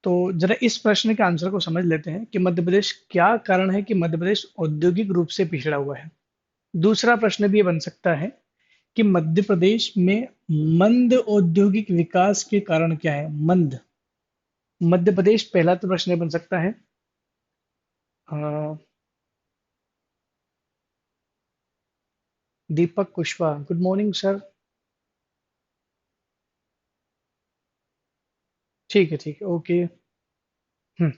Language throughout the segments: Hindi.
तो जरा इस प्रश्न के आंसर को समझ लेते हैं कि मध्य प्रदेश क्या कारण है कि मध्य प्रदेश औद्योगिक रूप से पिछड़ा हुआ है। दूसरा प्रश्न भी ये बन सकता है कि मध्य प्रदेश में मंद औद्योगिक विकास के कारण क्या है। मंद मध्य प्रदेश, पहला तो प्रश्न ये बन सकता है। अ, दीपक कुशवाहा, गुड मॉर्निंग सर। ठीक है, ठीक है, ओके। हम्म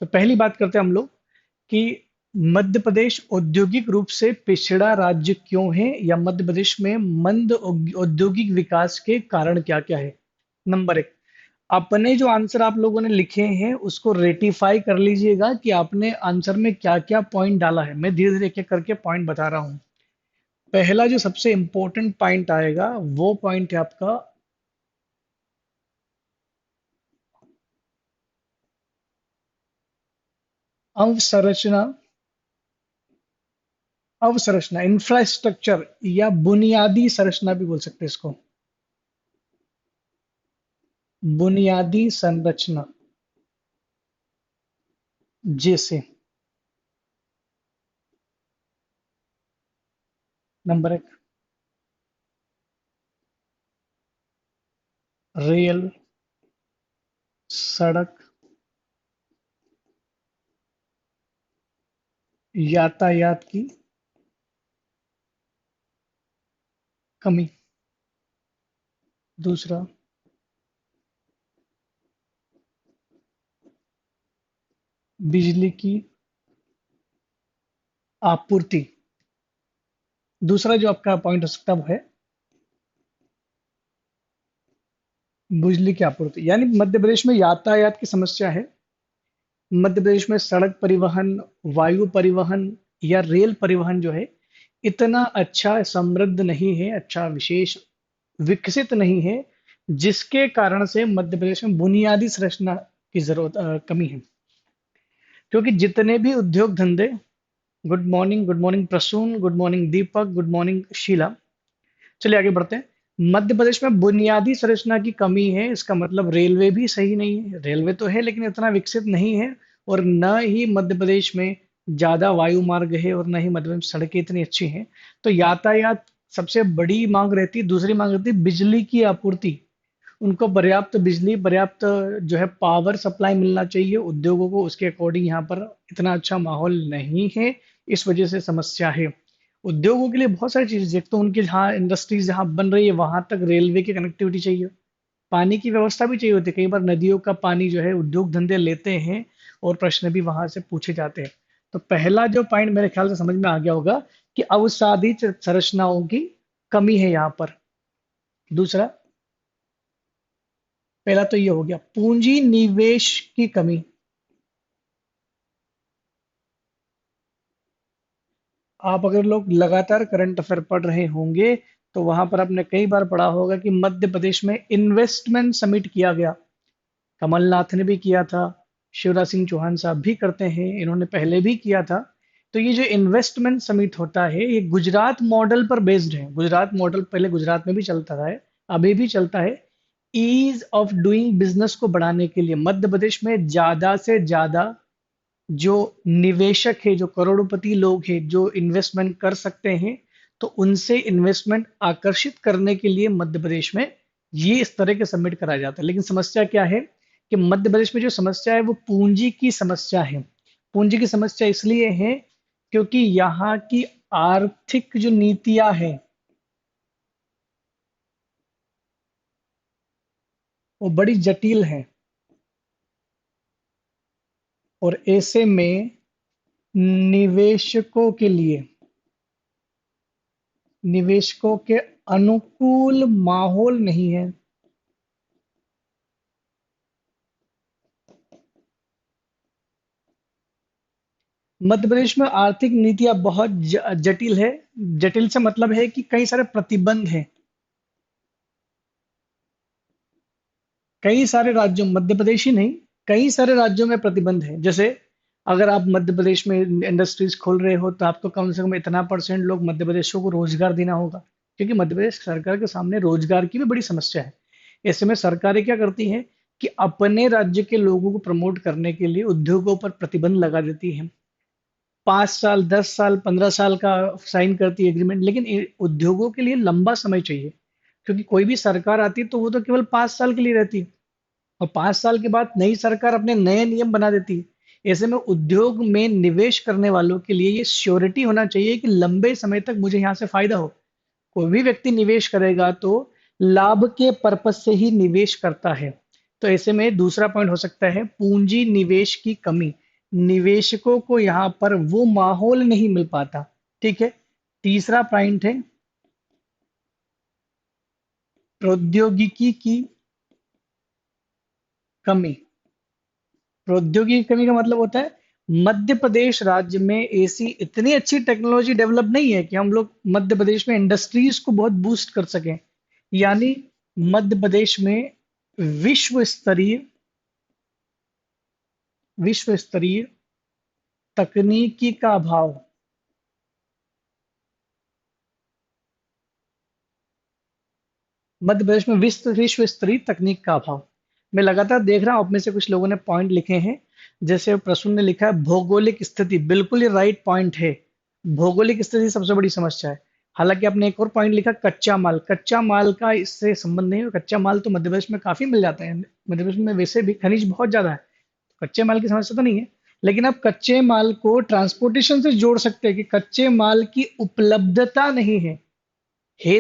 तो पहली बात करते हैं हम लोग कि मध्य प्रदेश औद्योगिक रूप से पिछड़ा राज्य क्यों है, या मध्य प्रदेश में मंद औद्योगिक विकास के कारण क्या क्या है। नंबर एक, अपने जो आंसर आप लोगों ने लिखे हैं उसको रेटिफाई कर लीजिएगा कि आपने आंसर में क्या क्या पॉइंट डाला है। मैं धीरे धीरे एक एक करके पॉइंट बता रहा हूं। पहला जो सबसे इंपॉर्टेंट पॉइंट आएगा वो पॉइंट है आपका अवसंरचना। अवसंरचना, इंफ्रास्ट्रक्चर, या बुनियादी संरचना भी बोल सकते हैं इसको। बुनियादी संरचना, जैसे नंबर एक, रेल, सड़क, यातायात की कमी। दूसरा, बिजली की आपूर्ति। दूसरा जो आपका पॉइंट हो सकता है वो है बिजली की आपूर्ति, यानी मध्य प्रदेश में यातायात की समस्या है। मध्य प्रदेश में सड़क परिवहन, वायु परिवहन या रेल परिवहन जो है इतना अच्छा समृद्ध नहीं है, अच्छा विशेष विकसित नहीं है, जिसके कारण से मध्य प्रदेश में बुनियादी संरचना की जरूरत कमी है। क्योंकि जितने भी उद्योग धंधे, good morning Prasoon, good morning Deepak, good morning Sheela. चलिए आगे बढ़ते हैं। मध्य प्रदेश में बुनियादी संरचना की कमी है, इसका मतलब रेलवे भी सही नहीं है। रेलवे तो है लेकिन इतना विकसित नहीं है, और न ही मध्य प्रदेश में ज्यादा वायु मार्ग है, और न ही मध्य प्रदेश में सड़कें इतनी अच्छी हैं। तो यातायात सबसे बड़ी मांग रहती है। दूसरी मांग रहती है बिजली की आपूर्ति। उनको पर्याप्त बिजली, पर्याप्त जो है पावर सप्लाई मिलना चाहिए उद्योगों को, उसके अकॉर्डिंग यहाँ पर इतना अच्छा माहौल नहीं है। इस वजह से समस्या है। उद्योगों के लिए बहुत सारी चीजें, एक तो उनके जहाँ इंडस्ट्रीज जहाँ बन रही है वहां तक रेलवे की कनेक्टिविटी चाहिए। पानी की व्यवस्था भी चाहिए होती है। कई बार नदियों का पानी जो है उद्योग धंधे लेते हैं, और प्रश्न भी वहां से पूछे जाते हैं। तो पहला जो पॉइंट मेरे ख्याल से समझ में आ गया होगा कि अवसादित संरचनाओं की कमी है यहाँ पर। दूसरा, पहला तो ये हो गया पूंजी निवेश की कमी। आप अगर लोग लगातार करंट अफेयर पढ़ रहे होंगे तो वहां पर आपने कई बार पढ़ा होगा कि मध्य प्रदेश में इन्वेस्टमेंट समिट किया गया। कमलनाथ ने भी किया था, शिवराज सिंह चौहान साहब भी करते हैं, इन्होंने पहले भी किया था। तो ये जो इन्वेस्टमेंट समिट होता है ये गुजरात मॉडल पर बेस्ड है। गुजरात मॉडल पहले गुजरात में भी चलता है, अभी भी चलता है। ईज ऑफ डूइंग बिजनेस को बढ़ाने के लिए मध्य प्रदेश में ज्यादा से ज्यादा जो निवेशक है, जो करोड़पति लोग हैं जो इन्वेस्टमेंट कर सकते हैं, तो उनसे इन्वेस्टमेंट आकर्षित करने के लिए मध्य प्रदेश में ये इस तरह के सबमिट कराया जाता है। लेकिन समस्या क्या है कि मध्य प्रदेश में जो समस्या है वो पूंजी की समस्या है। पूंजी की समस्या इसलिए है क्योंकि यहाँ की आर्थिक जो नीतियां हैं वो बड़ी जटिल हैं, और ऐसे में निवेशकों के लिए, निवेशकों के अनुकूल माहौल नहीं है। मध्य प्रदेश में आर्थिक नीतियां बहुत जटिल है। जटिल से मतलब है कि कई सारे प्रतिबंध हैं। कई सारे राज्यों, मध्य प्रदेश ही नहीं, कई सारे राज्यों में प्रतिबंध है। जैसे अगर आप मध्य प्रदेश में इंडस्ट्रीज खोल रहे हो तो आपको कम से कम इतना परसेंट लोग मध्य प्रदेशों को रोजगार देना होगा, क्योंकि मध्य प्रदेश सरकार के सामने रोजगार की भी बड़ी समस्या है। ऐसे में सरकारें क्या करती हैं कि अपने राज्य के लोगों को प्रमोट करने के लिए उद्योगों पर प्रतिबंध लगा देती है। 5 साल, 10 साल, 15 साल का साइन करती है एग्रीमेंट, लेकिन उद्योगों के लिए लंबा समय चाहिए, क्योंकि कोई भी सरकार आती है तो वो तो केवल 5 साल के लिए रहती है, और 5 साल के बाद नई सरकार अपने नए नियम बना देती है। ऐसे में उद्योग में निवेश करने वालों के लिए ये श्योरिटी होना चाहिए कि लंबे समय तक मुझे यहाँ से फायदा हो। कोई भी व्यक्ति निवेश करेगा तो लाभ के पर्पज से ही निवेश करता है। तो ऐसे में दूसरा पॉइंट हो सकता है पूंजी निवेश की कमी। निवेशकों को यहाँ पर वो माहौल नहीं मिल पाता। ठीक है। तीसरा पॉइंट है प्रौद्योगिकी की कमी। प्रौद्योगिकी की कमी का मतलब होता है मध्य प्रदेश राज्य में ऐसी इतनी अच्छी टेक्नोलॉजी डेवलप नहीं है कि हम लोग मध्य प्रदेश में इंडस्ट्रीज को बहुत बूस्ट कर सकें। यानी मध्य प्रदेश में विश्व स्तरीय विश्व स्तरीय तकनीकी का अभाव। मध्य प्रदेश में विश्व स्तरीय तकनीक का अभाव। मैं लगातार देख रहा हूं आप में से कुछ लोगों ने पॉइंट लिखे हैं। जैसे प्रसून ने लिखा है भौगोलिक स्थिति, बिल्कुल ये राइट पॉइंट है। भौगोलिक स्थिति सबसे बड़ी समस्या है। हालांकि आपने एक और पॉइंट लिखा कच्चा माल। कच्चा माल का इससे संबंध नहीं है, कच्चा माल तो मध्य प्रदेश में काफी मिल जाता है। मध्य प्रदेश में वैसे भी खनिज बहुत ज्यादा है, कच्चे माल की समस्या तो नहीं है। लेकिन आप कच्चे माल को ट्रांसपोर्टेशन से जोड़ सकते हैं कि कच्चे माल की उपलब्धता नहीं है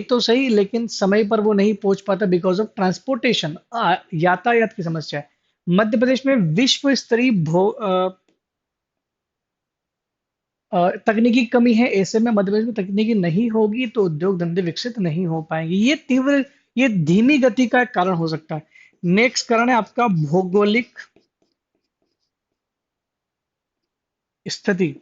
तो सही, लेकिन समय पर वो नहीं पहुंच पाता बिकॉज ऑफ ट्रांसपोर्टेशन, यातायात की समस्या है। मध्य प्रदेश में विश्व स्तरीय तकनीकी कमी है। ऐसे में मध्य प्रदेश में तकनीकी नहीं होगी तो उद्योग धंधे विकसित नहीं हो पाएंगे। ये धीमी गति का एक कारण हो सकता है। नेक्स्ट कारण है आपका भौगोलिक स्थिति।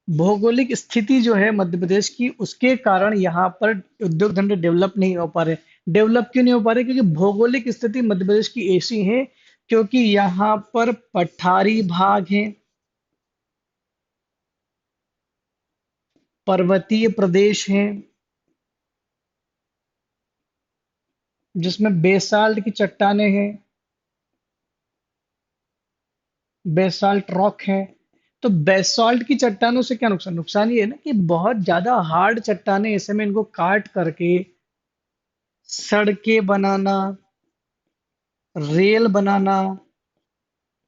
भौगोलिक स्थिति जो है मध्य प्रदेश की, उसके कारण यहाँ पर उद्योग धंधे डेवलप नहीं हो पा रहे। डेवलप क्यों नहीं हो पा रहे? क्योंकि भौगोलिक स्थिति मध्य प्रदेश की ऐसी है, क्योंकि यहाँ पर पठारी भाग है, पर्वतीय प्रदेश है, जिसमें बेसाल्ट की चट्टाने हैं, बेसाल्ट रॉक है। तो बेसाल्ट की चट्टानों से क्या नुकसान? नुकसान ये है ना कि बहुत ज्यादा हार्ड चट्टाने, ऐसे में इनको काट करके सड़कें बनाना, रेल बनाना,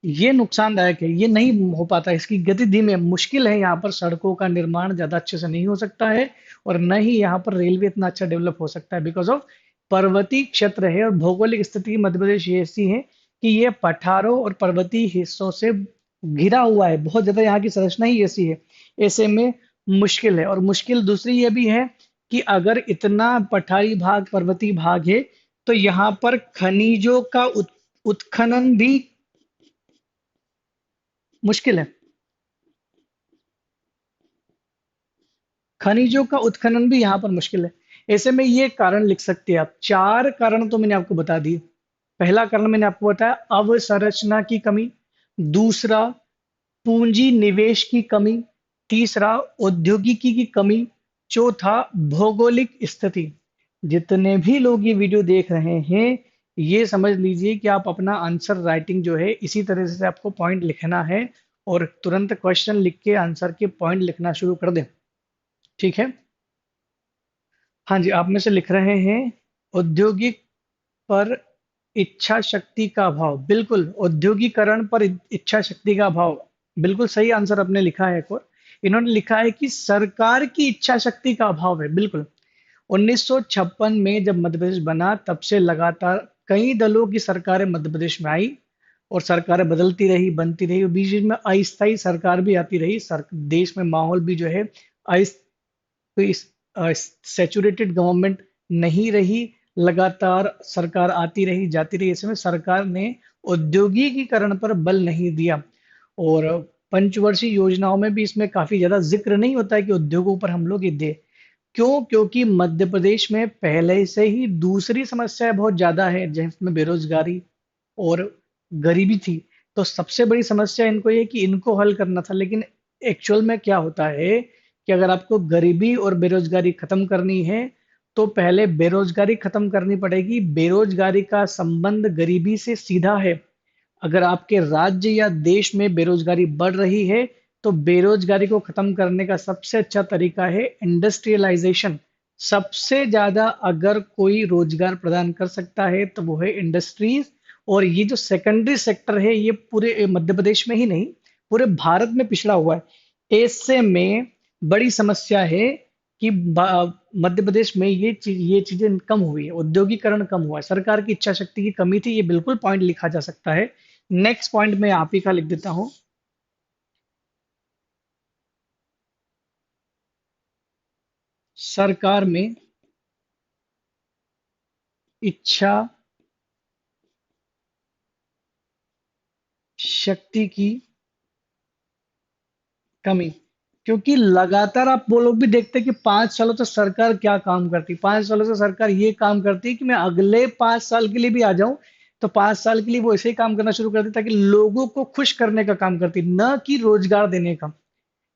ये नुकसानदायक है। ये नहीं हो पाता, इसकी गति धीमी है, मुश्किल है। यहाँ पर सड़कों का निर्माण ज्यादा अच्छे से नहीं हो सकता है, और न ही यहाँ पर रेलवे इतना अच्छा डेवलप हो सकता है बिकॉज ऑफ पर्वतीय क्षेत्र है। और भौगोलिक स्थिति मध्य प्रदेश ये ऐसी है कि ये पठारों और पर्वतीय हिस्सों से घिरा हुआ है। बहुत ज्यादा यहाँ की संरचना ही ऐसी है। ऐसे में मुश्किल है। और मुश्किल दूसरी ये भी है कि अगर इतना पठारी भाग, पर्वतीय भाग है, तो यहाँ पर खनिजों का उत्खनन भी मुश्किल है। खनिजों का उत्खनन भी यहाँ पर मुश्किल है। ऐसे में ये कारण लिख सकते हैं आप। चार कारण तो मैंने आपको बता दिए। पहला कारण मैंने आपको बताया अवसंरचना की कमी, दूसरा पूंजी निवेश की कमी, तीसरा औद्योगिकी की कमी, चौथा भौगोलिक स्थिति। जितने भी लोग ये वीडियो देख रहे हैं, ये समझ लीजिए कि आप अपना आंसर राइटिंग जो है इसी तरह से आपको पॉइंट लिखना है, और तुरंत क्वेश्चन लिख के आंसर के पॉइंट लिखना शुरू कर दें। ठीक है। हाँ जी, आप में से लिख रहे हैं औद्योगिक पर इच्छा शक्ति का अभाव। बिल्कुल, औद्योगिकरण पर इच्छा शक्ति का अभाव। बिल्कुल सही आंसर आपने लिखा है। एक और इन्होंने लिखा है कि सरकार की इच्छा शक्ति का अभाव है। बिल्कुल, 1956 में जब मध्य प्रदेश बना, तब से लगातार कई दलों की सरकारें मध्य प्रदेश में आई, और सरकारें बदलती रही, बनती रही, और बीच बीच में अस्थायी सरकार भी आती रही। देश में माहौल भी जो है कोई सैचुरेटेड गवर्नमेंट नहीं रही। लगातार सरकार आती रही, जाती रही। ऐसे में सरकार ने औद्योगिकीकरण पर बल नहीं दिया, और पंचवर्षीय योजनाओं में भी इसमें काफी ज्यादा जिक्र नहीं होता है कि उद्योगों पर हम लोग ये दे। क्यों? क्योंकि मध्य प्रदेश में पहले से ही दूसरी समस्याएं बहुत ज्यादा है, जिसमें बेरोजगारी और गरीबी थी। तो सबसे बड़ी समस्या इनको ये कि इनको हल करना था। लेकिन एक्चुअल में क्या होता है कि अगर आपको गरीबी और बेरोजगारी खत्म करनी है, तो पहले बेरोजगारी खत्म करनी पड़ेगी। बेरोजगारी का संबंध गरीबी से सीधा है। अगर आपके राज्य या देश में बेरोजगारी बढ़ रही है, तो बेरोजगारी को खत्म करने का सबसे अच्छा तरीका है इंडस्ट्रियलाइजेशन। सबसे ज्यादा अगर कोई रोजगार प्रदान कर सकता है तो वो है इंडस्ट्रीज। और ये जो सेकेंडरी सेक्टर है, ये पूरे मध्य प्रदेश में ही नहीं, पूरे भारत में पिछड़ा हुआ है। ऐसे में बड़ी समस्या है कि मध्य प्रदेश में ये चीजें कम हुई है, औद्योगिकरण कम हुआ है, सरकार की इच्छा शक्ति की कमी थी। ये बिल्कुल पॉइंट लिखा जा सकता है। नेक्स्ट पॉइंट मैं आप ही का लिख देता हूं। सरकार में इच्छा शक्ति की कमी। क्योंकि लगातार आप वो लोग भी देखते हैं कि 5 सालों तक सरकार क्या काम करती, 5 सालों से सरकार ये काम करती है कि मैं अगले 5 साल के लिए भी आ जाऊं, तो 5 साल के लिए वो ऐसे ही काम करना शुरू कर देता है, ताकि लोगों को खुश करने का काम करती, न कि रोजगार देने का।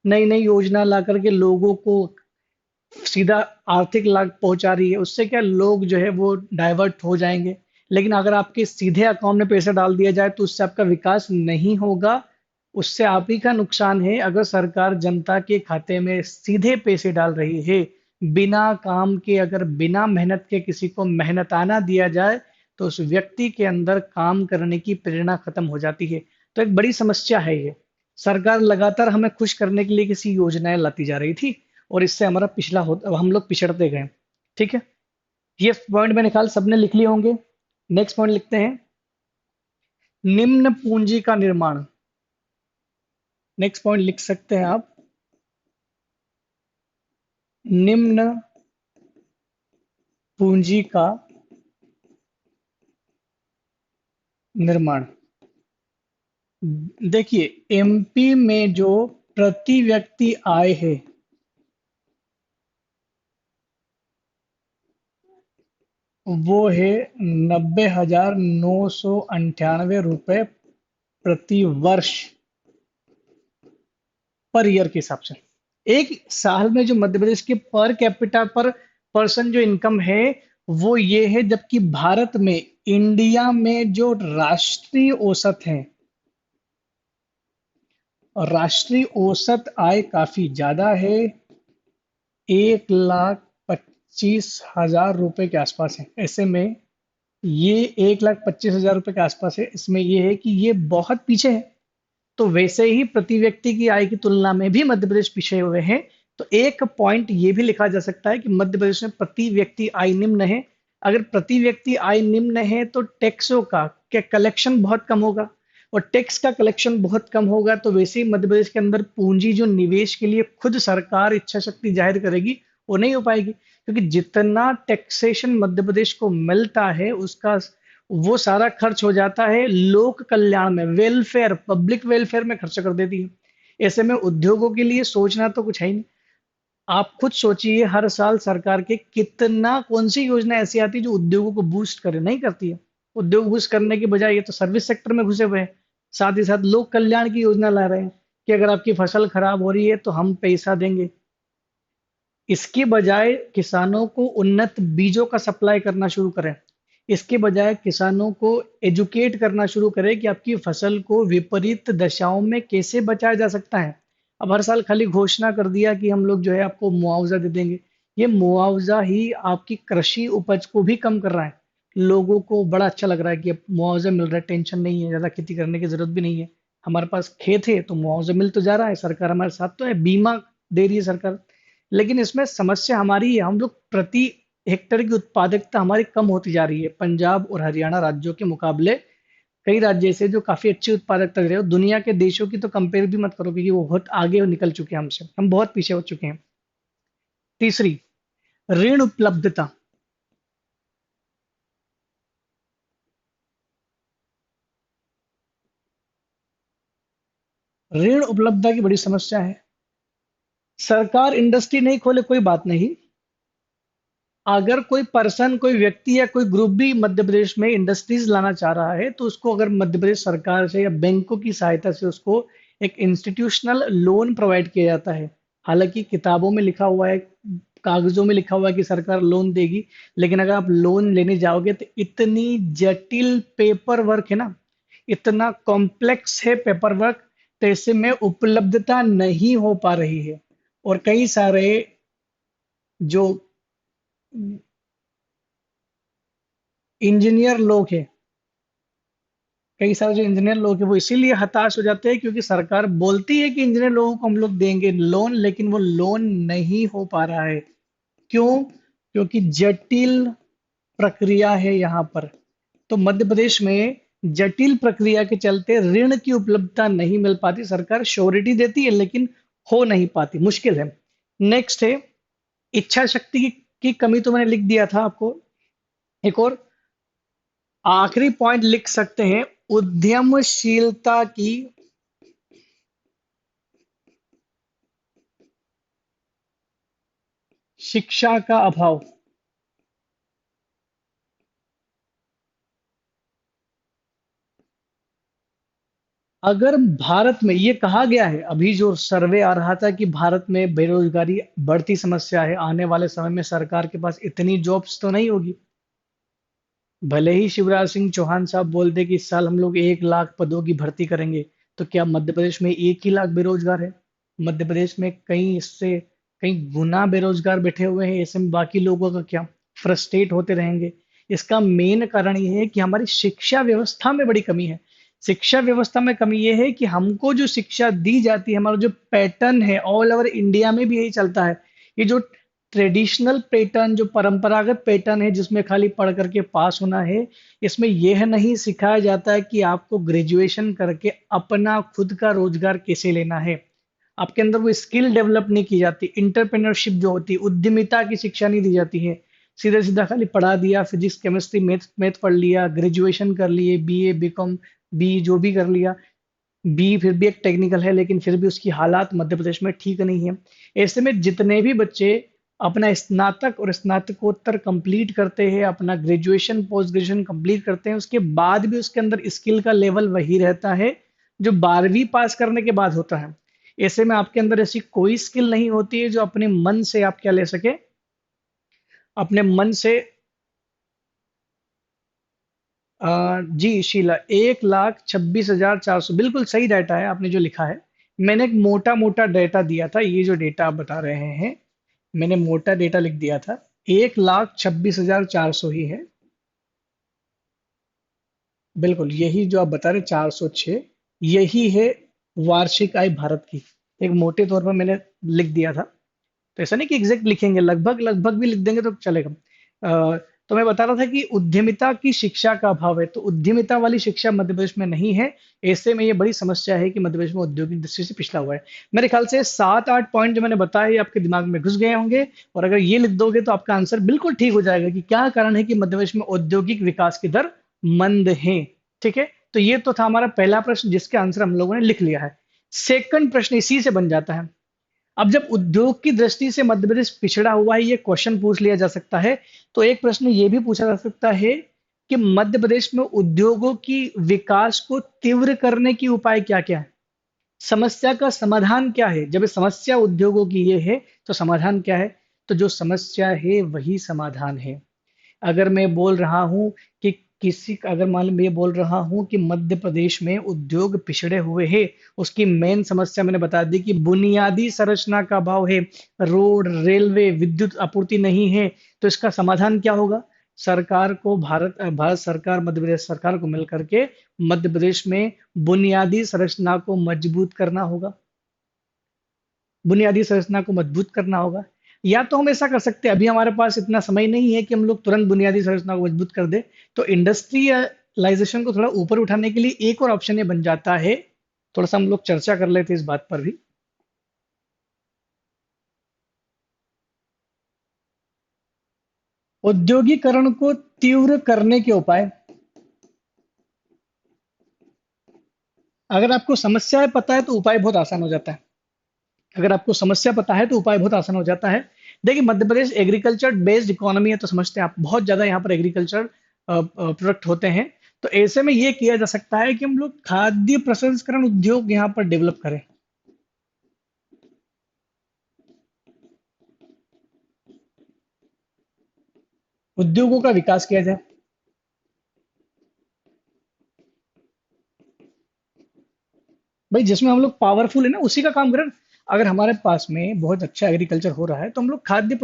नई नई योजना ला करके लोगों को सीधा आर्थिक लाभ पहुंचा रही है। उससे क्या, लोग जो है वो डाइवर्ट हो जाएंगे। लेकिन अगर आपके सीधे अकाउंट में पैसा डाल दिया जाए तो उससे आपका विकास नहीं होगा, उससे आप ही का नुकसान है। अगर सरकार जनता के खाते में सीधे पैसे डाल रही है, बिना काम के, अगर बिना मेहनत के किसी को मेहनताना दिया जाए, तो उस व्यक्ति के अंदर काम करने की प्रेरणा खत्म हो जाती है। तो एक बड़ी समस्या है ये। सरकार लगातार हमें खुश करने के लिए किसी योजनाएं लाती जा रही थी, और इससे हमारा पिछला हो, हम लोग पिछड़ते गए। ठीक है, ये पॉइंट मैंने ख्याल सबने लिख लिए होंगे। नेक्स्ट पॉइंट लिखते हैं, निम्न पूंजी का निर्माण। नेक्स्ट पॉइंट लिख सकते हैं आप, निम्न पूंजी का निर्माण। देखिए, एमपी में जो प्रति व्यक्ति आय है, वो है 90,998 रुपए प्रति वर्ष, पर ईयर के हिसाब से। एक साल में जो मध्य प्रदेश के पर कैपिटा पर पर्सन जो इनकम है, वो ये है। जबकि भारत में, इंडिया में जो राष्ट्रीय औसत है, और राष्ट्रीय औसत आय काफी ज्यादा है, 1,25,000 रुपए के आसपास है। ऐसे में ये 1,25,000 रुपए के आसपास है। इसमें ये है कि ये बहुत पीछे है। तो वैसे ही प्रति व्यक्ति की आय की तुलना में भी मध्य प्रदेश पीछे हुए हैं। तो एक पॉइंट ये भी लिखा जा सकता है कि मध्य प्रदेश में प्रति व्यक्ति आय निम्न है। अगर प्रति व्यक्ति आय निम्न है तो टैक्सों का कलेक्शन बहुत कम होगा, और टैक्स का कलेक्शन बहुत कम होगा, तो वैसे ही मध्य प्रदेश के अंदर पूंजी जो निवेश के लिए खुद सरकार इच्छा शक्ति जाहिर करेगी, वो नहीं हो पाएगी। क्योंकि जितना टैक्सेशन मध्य प्रदेश को मिलता है, उसका वो सारा खर्च हो जाता है लोक कल्याण में, वेलफेयर, पब्लिक वेलफेयर में खर्च कर देती है। ऐसे में उद्योगों के लिए सोचना तो कुछ है ही नहीं। आप खुद सोचिए, हर साल सरकार के कितना, कौन सी योजना ऐसी आती है जो उद्योगों को बूस्ट करे? नहीं करती है। उद्योग बूस्ट करने के बजाय ये तो सर्विस सेक्टर में घुसे हुए हैं। साथ ही साथ लोक कल्याण की योजना ला रहे हैं कि अगर आपकी फसल खराब हो रही है तो हम पैसा देंगे। इसके बजाय किसानों को उन्नत बीजों का सप्लाई करना शुरू करें। इसके बजाय किसानों को एजुकेट करना शुरू करें कि आपकी फसल को विपरीत दशाओं में कैसे बचाया जा सकता है। अब हर साल खाली घोषणा कर दिया कि हम लोग जो है आपको मुआवजा दे देंगे। ये मुआवजा ही आपकी कृषि उपज को भी कम कर रहा है। लोगों को बड़ा अच्छा लग रहा है कि अब मुआवजा मिल रहा है, टेंशन नहीं है, ज्यादा खेती करने की जरूरत भी नहीं है। हमारे पास खेत है तो मुआवजा मिल तो जा रहा है, सरकार हमारे साथ तो है, बीमा दे रही है सरकार। लेकिन इसमें समस्या हमारी है, हम लोग प्रति हेक्टेयर की उत्पादकता हमारी कम होती जा रही है। पंजाब और हरियाणा राज्यों के मुकाबले कई राज्य ऐसे जो काफी अच्छी उत्पादकता दे रहे हो। दुनिया के देशों की तो कंपेयर भी मत करो, क्योंकि वो बहुत आगे निकल चुके हैं हमसे, हम बहुत पीछे हो चुके हैं। तीसरी, ऋण उपलब्धता। ऋण उपलब्धता की बड़ी समस्या है। सरकार इंडस्ट्री नहीं खोले कोई बात नहीं, अगर कोई पर्सन, कोई व्यक्ति या कोई ग्रुप भी मध्य प्रदेश में इंडस्ट्रीज लाना चाह रहा है, तो उसको अगर मध्य प्रदेश सरकार से या बैंकों की सहायता से उसको एक इंस्टीट्यूशनल लोन प्रोवाइड किया जाता है। हालांकि किताबों में लिखा हुआ है, कागजों में लिखा हुआ है कि सरकार लोन देगी, लेकिन अगर आप लोन लेने जाओगे तो इतनी जटिल पेपर वर्क है ना, इतना कॉम्प्लेक्स है पेपर वर्क, तो ऐसे में उपलब्धता नहीं हो पा रही है। और कई सारे जो इंजीनियर लोग हैं, कई सारे जो इंजीनियर लोग हैं वो इसीलिए हताश हो जाते हैं क्योंकि सरकार बोलती है कि इंजीनियर लोगों को हम लोग देंगे लोन, लेकिन वो लोन नहीं हो पा रहा है। क्यों? क्योंकि जटिल प्रक्रिया है यहाँ पर। तो मध्य प्रदेश में जटिल प्रक्रिया के चलते ऋण की उपलब्धता नहीं मिल पाती। सरकार श्योरिटी देती है लेकिन हो नहीं पाती, मुश्किल है। नेक्स्ट है इच्छा शक्ति की कमी, तो मैंने लिख दिया था आपको। एक और आखिरी पॉइंट लिख सकते हैं, उद्यमशीलता की शिक्षा का अभाव। अगर भारत में ये कहा गया है, अभी जो सर्वे आ रहा था कि भारत में बेरोजगारी बढ़ती समस्या है, आने वाले समय में सरकार के पास इतनी जॉब्स तो नहीं होगी। भले ही शिवराज सिंह चौहान साहब बोल दे कि इस साल हम लोग 1 लाख पदों की भर्ती करेंगे, तो क्या मध्य प्रदेश में 1 ही लाख बेरोजगार है? मध्य प्रदेश में कई इससे कई गुना बेरोजगार बैठे हुए हैं। ऐसे में बाकी लोगों का क्या? फ्रस्ट्रेट होते रहेंगे। इसका मेन कारण ये है कि हमारी शिक्षा व्यवस्था में बड़ी कमी है। शिक्षा व्यवस्था में कमी ये है कि हमको जो शिक्षा दी जाती है, हमारा जो पैटर्न है ऑल ओवर इंडिया में भी यही चलता है। ये जो ट्रेडिशनल पैटर्न, जो परंपरागत पैटर्न है जिसमें खाली पढ़ करके पास होना है, इसमें यह नहीं सिखाया जाता है कि आपको ग्रेजुएशन करके अपना खुद का रोजगार कैसे लेना है। आपके अंदर वो स्किल डेवलप नहीं की जाती, इंटरप्रेन्योरशिप जो होती है, उद्यमिता की शिक्षा नहीं दी जाती है। सीधा सीधा खाली पढ़ा दिया, फिजिक्स केमिस्ट्री मैथ मैथ पढ़ लिया, ग्रेजुएशन कर लिए, बीए बीकॉम बी जो भी कर लिया। बी फिर भी एक टेक्निकल है लेकिन फिर भी उसकी हालात मध्य प्रदेश में ठीक नहीं है। ऐसे में जितने भी बच्चे अपना स्नातक और स्नातकोत्तर कंप्लीट करते हैं, अपना ग्रेजुएशन पोस्ट ग्रेजुएशन कंप्लीट करते हैं, उसके बाद भी उसके अंदर स्किल का लेवल वही रहता है जो 12वीं पास करने के बाद होता है। ऐसे में आपके अंदर ऐसी कोई स्किल नहीं होती है जो अपने मन से आप क्या ले सके, अपने मन से। जी शीला, 1,26,400 बिल्कुल सही डाटा है आपने जो लिखा है। मैंने एक मोटा मोटा डाटा दिया था, ये जो डेटा आप बता रहे हैं मैंने मोटा डेटा लिख दिया था। 1,26,400 ही है। बिल्कुल यही जो आप बता रहे 406, यही है वार्षिक आय भारत की। एक मोटे तौर पर मैंने लिख दिया था। तो ऐसा नहीं कि एग्जैक्ट लिखेंगे, लगभग लगभग भी लिख देंगे तो चलेगा। तो मैं बता रहा था कि उद्यमिता की शिक्षा का अभाव है, तो उद्यमिता वाली शिक्षा मध्य प्रदेश में नहीं है। ऐसे में ये बड़ी समस्या है कि मध्य प्रदेश में औद्योगिक दृष्टि से पिछड़ा हुआ है। मेरे ख्याल से 7-8 पॉइंट जो मैंने बताए ये आपके दिमाग में घुस गए होंगे, और अगर ये लिख दोगे तो आपका आंसर बिल्कुल ठीक हो जाएगा कि क्या कारण है कि मध्य प्रदेश में औद्योगिक विकास की दर मंद है। ठीक है, तो ये तो था हमारा पहला प्रश्न जिसके आंसर हम लोगों ने लिख लिया है। सेकंड प्रश्न इसी से बन जाता है। अब जब उद्योग की दृष्टि से मध्य प्रदेश पिछड़ा हुआ है, ये क्वेश्चन पूछ लिया जा सकता है, तो एक प्रश्न ये भी पूछा जा सकता है कि मध्य प्रदेश में उद्योगों की विकास को तीव्र करने की उपाय क्या क्या है? समस्या का समाधान क्या है? जब ये समस्या उद्योगों की ये है तो समाधान क्या है? तो जो समस्या है वही समाधान है। अगर मैं बोल रहा हूँ कि अगर मान लो मैं ये बोल रहा हूँ कि मध्य प्रदेश में उद्योग पिछड़े हुए हैं, उसकी मेन समस्या मैंने बता दी कि बुनियादी संरचना का अभाव है, रोड रेलवे विद्युत आपूर्ति नहीं है। तो इसका समाधान क्या होगा? सरकार को भारत सरकार मध्य प्रदेश सरकार को मिल करके मध्य प्रदेश में बुनियादी संरचना को मजबूत करना होगा। बुनियादी संरचना को मजबूत करना होगा। या तो हम ऐसा कर सकते हैं, अभी हमारे पास इतना समय नहीं है कि हम लोग तुरंत बुनियादी संरचना को मजबूत कर दे, तो इंडस्ट्रियलाइजेशन को थोड़ा ऊपर उठाने के लिए एक और ऑप्शन ये बन जाता है। थोड़ा सा हम लोग चर्चा कर लेते हैं इस बात पर भी। औद्योगिकरण को तीव्र करने के उपाय। अगर आपको समस्या पता है तो उपाय बहुत आसान हो जाता है। अगर आपको समस्या पता है तो उपाय बहुत आसान हो जाता है। देखिए Madhya Pradesh agriculture based economy है, तो समझते हैं आप, बहुत ज्यादा यहाँ पर एग्रीकल्चर प्रोडक्ट होते हैं। तो ऐसे में ये किया जा सकता है कि हम लोग खाद्य प्रसंस्करण उद्योग यहाँ पर डेवलप करें। उद्योगों का विकास किया जाए। भाई जिसमें हम लोग पावरफुल है ना उसी का काम करें ना। अगर हमारे पास में बहुत अच्छा एग्रीकल्चर हो रहा है तो हम लोग खाद्य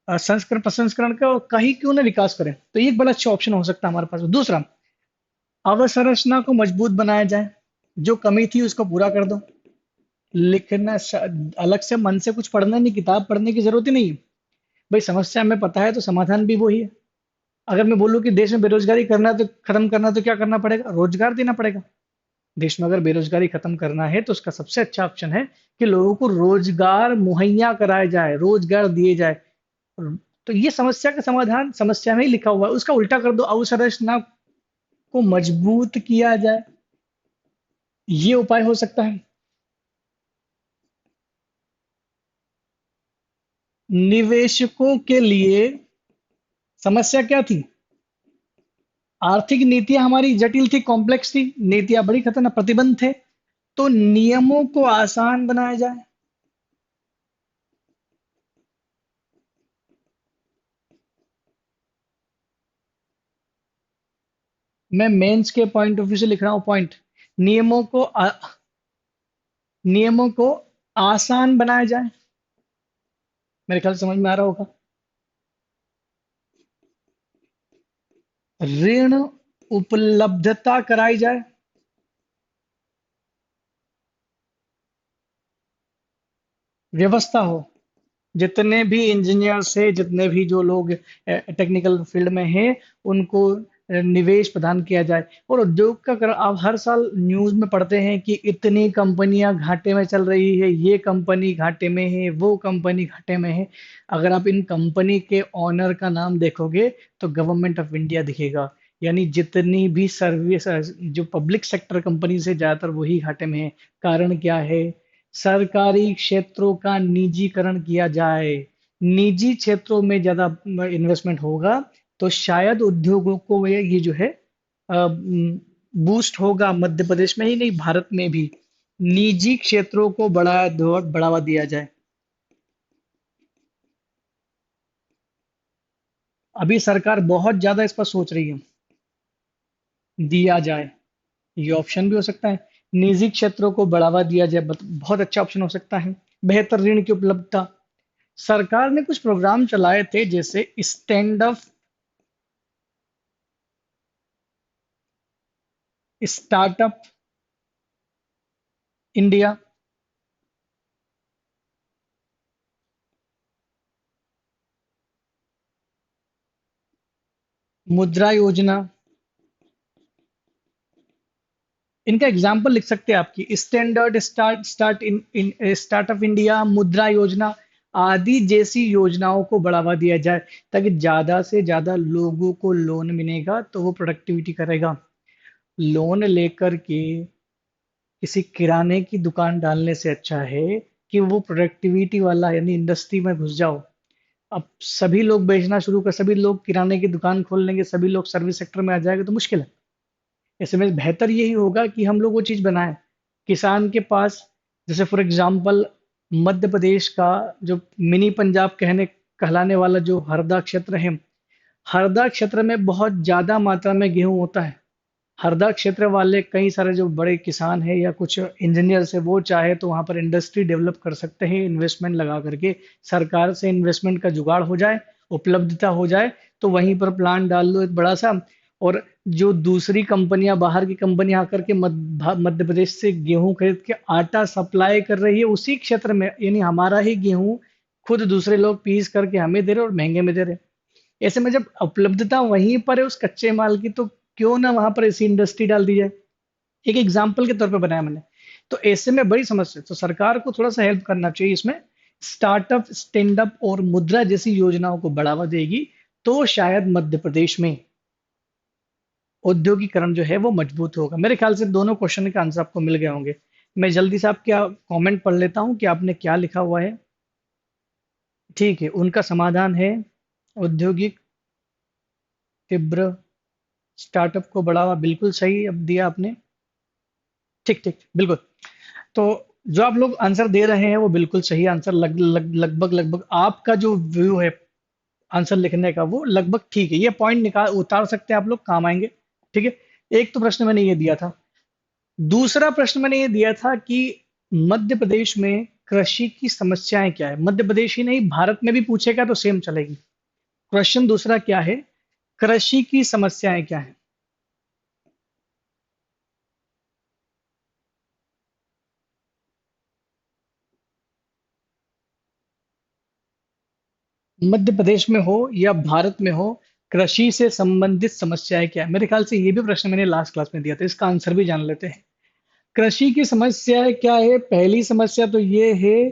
संस्करण प्रसंस्करण का ही क्यों ना विकास करें, तो ये एक बड़ा अच्छा ऑप्शन हो सकता है हमारे पास। दूसरा, अवसंरचना को मजबूत बनाया जाए, जो कमी थी उसको पूरा कर दो। लिखना अलग से मन से कुछ पढ़ना नहीं, किताब पढ़ने की जरूरत ही नहीं है। भाई समस्या हमें पता है तो समाधान भी वही है। अगर मैं बोलूँ कि देश में बेरोजगारी करना है तो खत्म करना है, तो क्या करना पड़ेगा? रोजगार देना पड़ेगा। देश में अगर बेरोजगारी खत्म करना है तो उसका सबसे अच्छा ऑप्शन है कि लोगों को रोजगार मुहैया कराया जाए, रोजगार दिए जाए। तो ये समस्या का समाधान समस्या में ही लिखा हुआ है, उसका उल्टा कर दो, अवसंरचना को मजबूत किया जाए। ये उपाय हो सकता है। निवेशकों के लिए समस्या क्या थी? आर्थिक नीतियां हमारी जटिल थी, कॉम्प्लेक्स थी, नीतियां बड़ी खतरनाक, प्रतिबंध थे। तो नियमों को आसान बनाया जाए। मैं मेंस के पॉइंट ऑफ व्यू से लिख रहा हूं पॉइंट। नियमों को नियमों को आसान बनाया जाए। मेरे ख्याल से समझ में आ रहा होगा। ऋण उपलब्धता कराई जाए। व्यवस्था हो। जितने भी इंजीनियर्स है, जितने भी जो लोग टेक्निकल फील्ड में हैं, उनको निवेश प्रदान किया जाए। और उद्योग का आप हर साल न्यूज़ में पढ़ते हैं कि इतनी कंपनियां घाटे में चल रही है, ये कंपनी घाटे में है, वो कंपनी घाटे में है। अगर आप इन कंपनी के ऑनर का नाम देखोगे तो गवर्नमेंट ऑफ इंडिया दिखेगा। यानी जितनी भी सर्विस, जो पब्लिक सेक्टर कंपनी से ज्यादातर वही घाटे में है। कारण क्या है? सरकारी क्षेत्रों का निजीकरण किया जाए। निजी क्षेत्रों में ज्यादा इन्वेस्टमेंट होगा तो शायद उद्योगों को ये जो है बूस्ट होगा, मध्य प्रदेश में ही नहीं भारत में भी। निजी क्षेत्रों को बढ़ावा दिया जाए। अभी सरकार बहुत ज्यादा इस पर सोच रही है। दिया जाए, ये ऑप्शन भी हो सकता है। निजी क्षेत्रों को बढ़ावा दिया जाए, बहुत अच्छा ऑप्शन हो सकता है। बेहतर ऋण की उपलब्धता। सरकार ने कुछ प्रोग्राम चलाए थे जैसे स्टैंड अप स्टार्टअप इंडिया, मुद्रा योजना। इनका एग्जाम्पल लिख सकते हैं आपकी स्टैंडर्ड स्टार्टअप इंडिया, मुद्रा योजना आदि जैसी योजनाओं को बढ़ावा दिया जाए, ताकि ज्यादा से ज्यादा लोगों को लोन मिलेगा तो वो प्रोडक्टिविटी करेगा। लोन लेकर के किसी किराने की दुकान डालने से अच्छा है कि वो प्रोडक्टिविटी वाला यानी इंडस्ट्री में घुस जाओ। अब सभी लोग बेचना शुरू कर, सभी लोग किराने की दुकान खोल लेंगे, सभी लोग सर्विस सेक्टर में आ जाएंगे तो मुश्किल है। ऐसे में बेहतर यही होगा कि हम लोग वो चीज बनाएं। किसान के पास, जैसे फॉर एग्जांपल मध्य प्रदेश का जो मिनी पंजाब कहलाने वाला जो हरदा क्षेत्र है, हरदा क्षेत्र में बहुत ज्यादा मात्रा में गेहूं होता है। हरदा क्षेत्र वाले कई सारे जो बड़े किसान हैं या कुछ इंजीनियर्स है, वो चाहे तो वहां पर इंडस्ट्री डेवलप कर सकते हैं इन्वेस्टमेंट लगा करके। सरकार से इन्वेस्टमेंट का जुगाड़ हो जाए, उपलब्धता हो जाए, तो वहीं पर प्लांट डाल लो एक बड़ा सा। और जो दूसरी कंपनियां, बाहर की कंपनियां आकर के मध्य प्रदेश से गेहूं खरीद के आटा सप्लाई कर रही है उसी क्षेत्र में, यानी हमारा ही गेहूं खुद दूसरे लोग पीस करके हमें दे रहे और महंगे में दे रहे। ऐसे में जब उपलब्धता वहीं पर है उस कच्चे माल की, तो क्यों ना वहां पर ऐसी इंडस्ट्री डाल दी जाए। एक एग्जाम्पल के तौर पे बनाया मैंने। तो ऐसे में बड़ी समस्या है, तो सरकार को थोड़ा सा हेल्प करना चाहिए इसमें। स्टार्टअप, स्टैंड अप और मुद्रा जैसी योजनाओं को बढ़ावा देगी तो शायद मध्य प्रदेश में औद्योगिकरण जो है वो मजबूत होगा। मेरे ख्याल से दोनों क्वेश्चन के आंसर आपको मिल गए होंगे। मैं जल्दी से आपके कमेंट पढ़ लेता हूँ कि आपने क्या लिखा हुआ है। ठीक है, उनका समाधान है औद्योगिक तीव्र स्टार्टअप को बढ़ावा। बिल्कुल सही अब दिया आपने। ठीक ठीक, बिल्कुल। तो जो आप लोग आंसर दे रहे हैं वो बिल्कुल सही आंसर, लगभग लगभग आपका जो व्यू है आंसर लिखने का वो लगभग ठीक है। ये पॉइंट निकाल उतार सकते हैं आप लोग, काम आएंगे। ठीक है, एक तो प्रश्न मैंने ये दिया था। दूसरा प्रश्न मैंने ये दिया था कि मध्य प्रदेश में कृषि की समस्याएं क्या है। मध्य प्रदेश ही नहीं, भारत में भी पूछेगा तो सेम चलेगी। क्वेश्चन दूसरा क्या है, कृषि की समस्याएं क्या है। मध्य प्रदेश में हो या भारत में हो, कृषि से संबंधित समस्याएं क्या है। मेरे ख्याल से ये भी प्रश्न मैंने लास्ट क्लास में दिया था, इसका आंसर भी जान लेते हैं। कृषि की समस्याएं क्या है। पहली समस्या तो ये है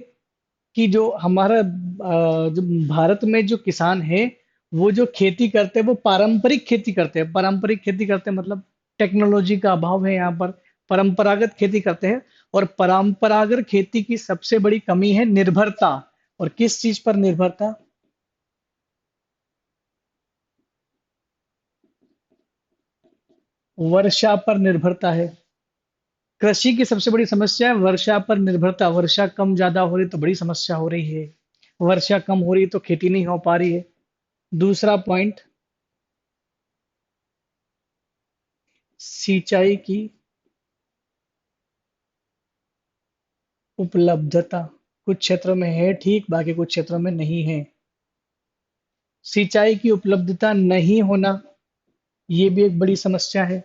कि जो हमारा जो भारत में जो किसान है, वो जो खेती करते हैं वो पारंपरिक खेती करते हैं। पारंपरिक खेती करते हैं मतलब टेक्नोलॉजी का अभाव है यहाँ पर। परंपरागत खेती करते हैं। और परंपरागत खेती की सबसे बड़ी कमी है निर्भरता। और किस चीज पर निर्भरता। वर्षा पर निर्भरता है। कृषि की सबसे बड़ी समस्या है वर्षा पर निर्भरता। वर्षा कम ज्यादा हो रही तो बड़ी समस्या हो रही है। वर्षा कम हो रही तो खेती नहीं हो पा रही है। दूसरा पॉइंट, सिंचाई की उपलब्धता। कुछ क्षेत्रों में है ठीक, बाकी कुछ क्षेत्रों में नहीं है। सिंचाई की उपलब्धता नहीं होना, ये भी एक बड़ी समस्या है।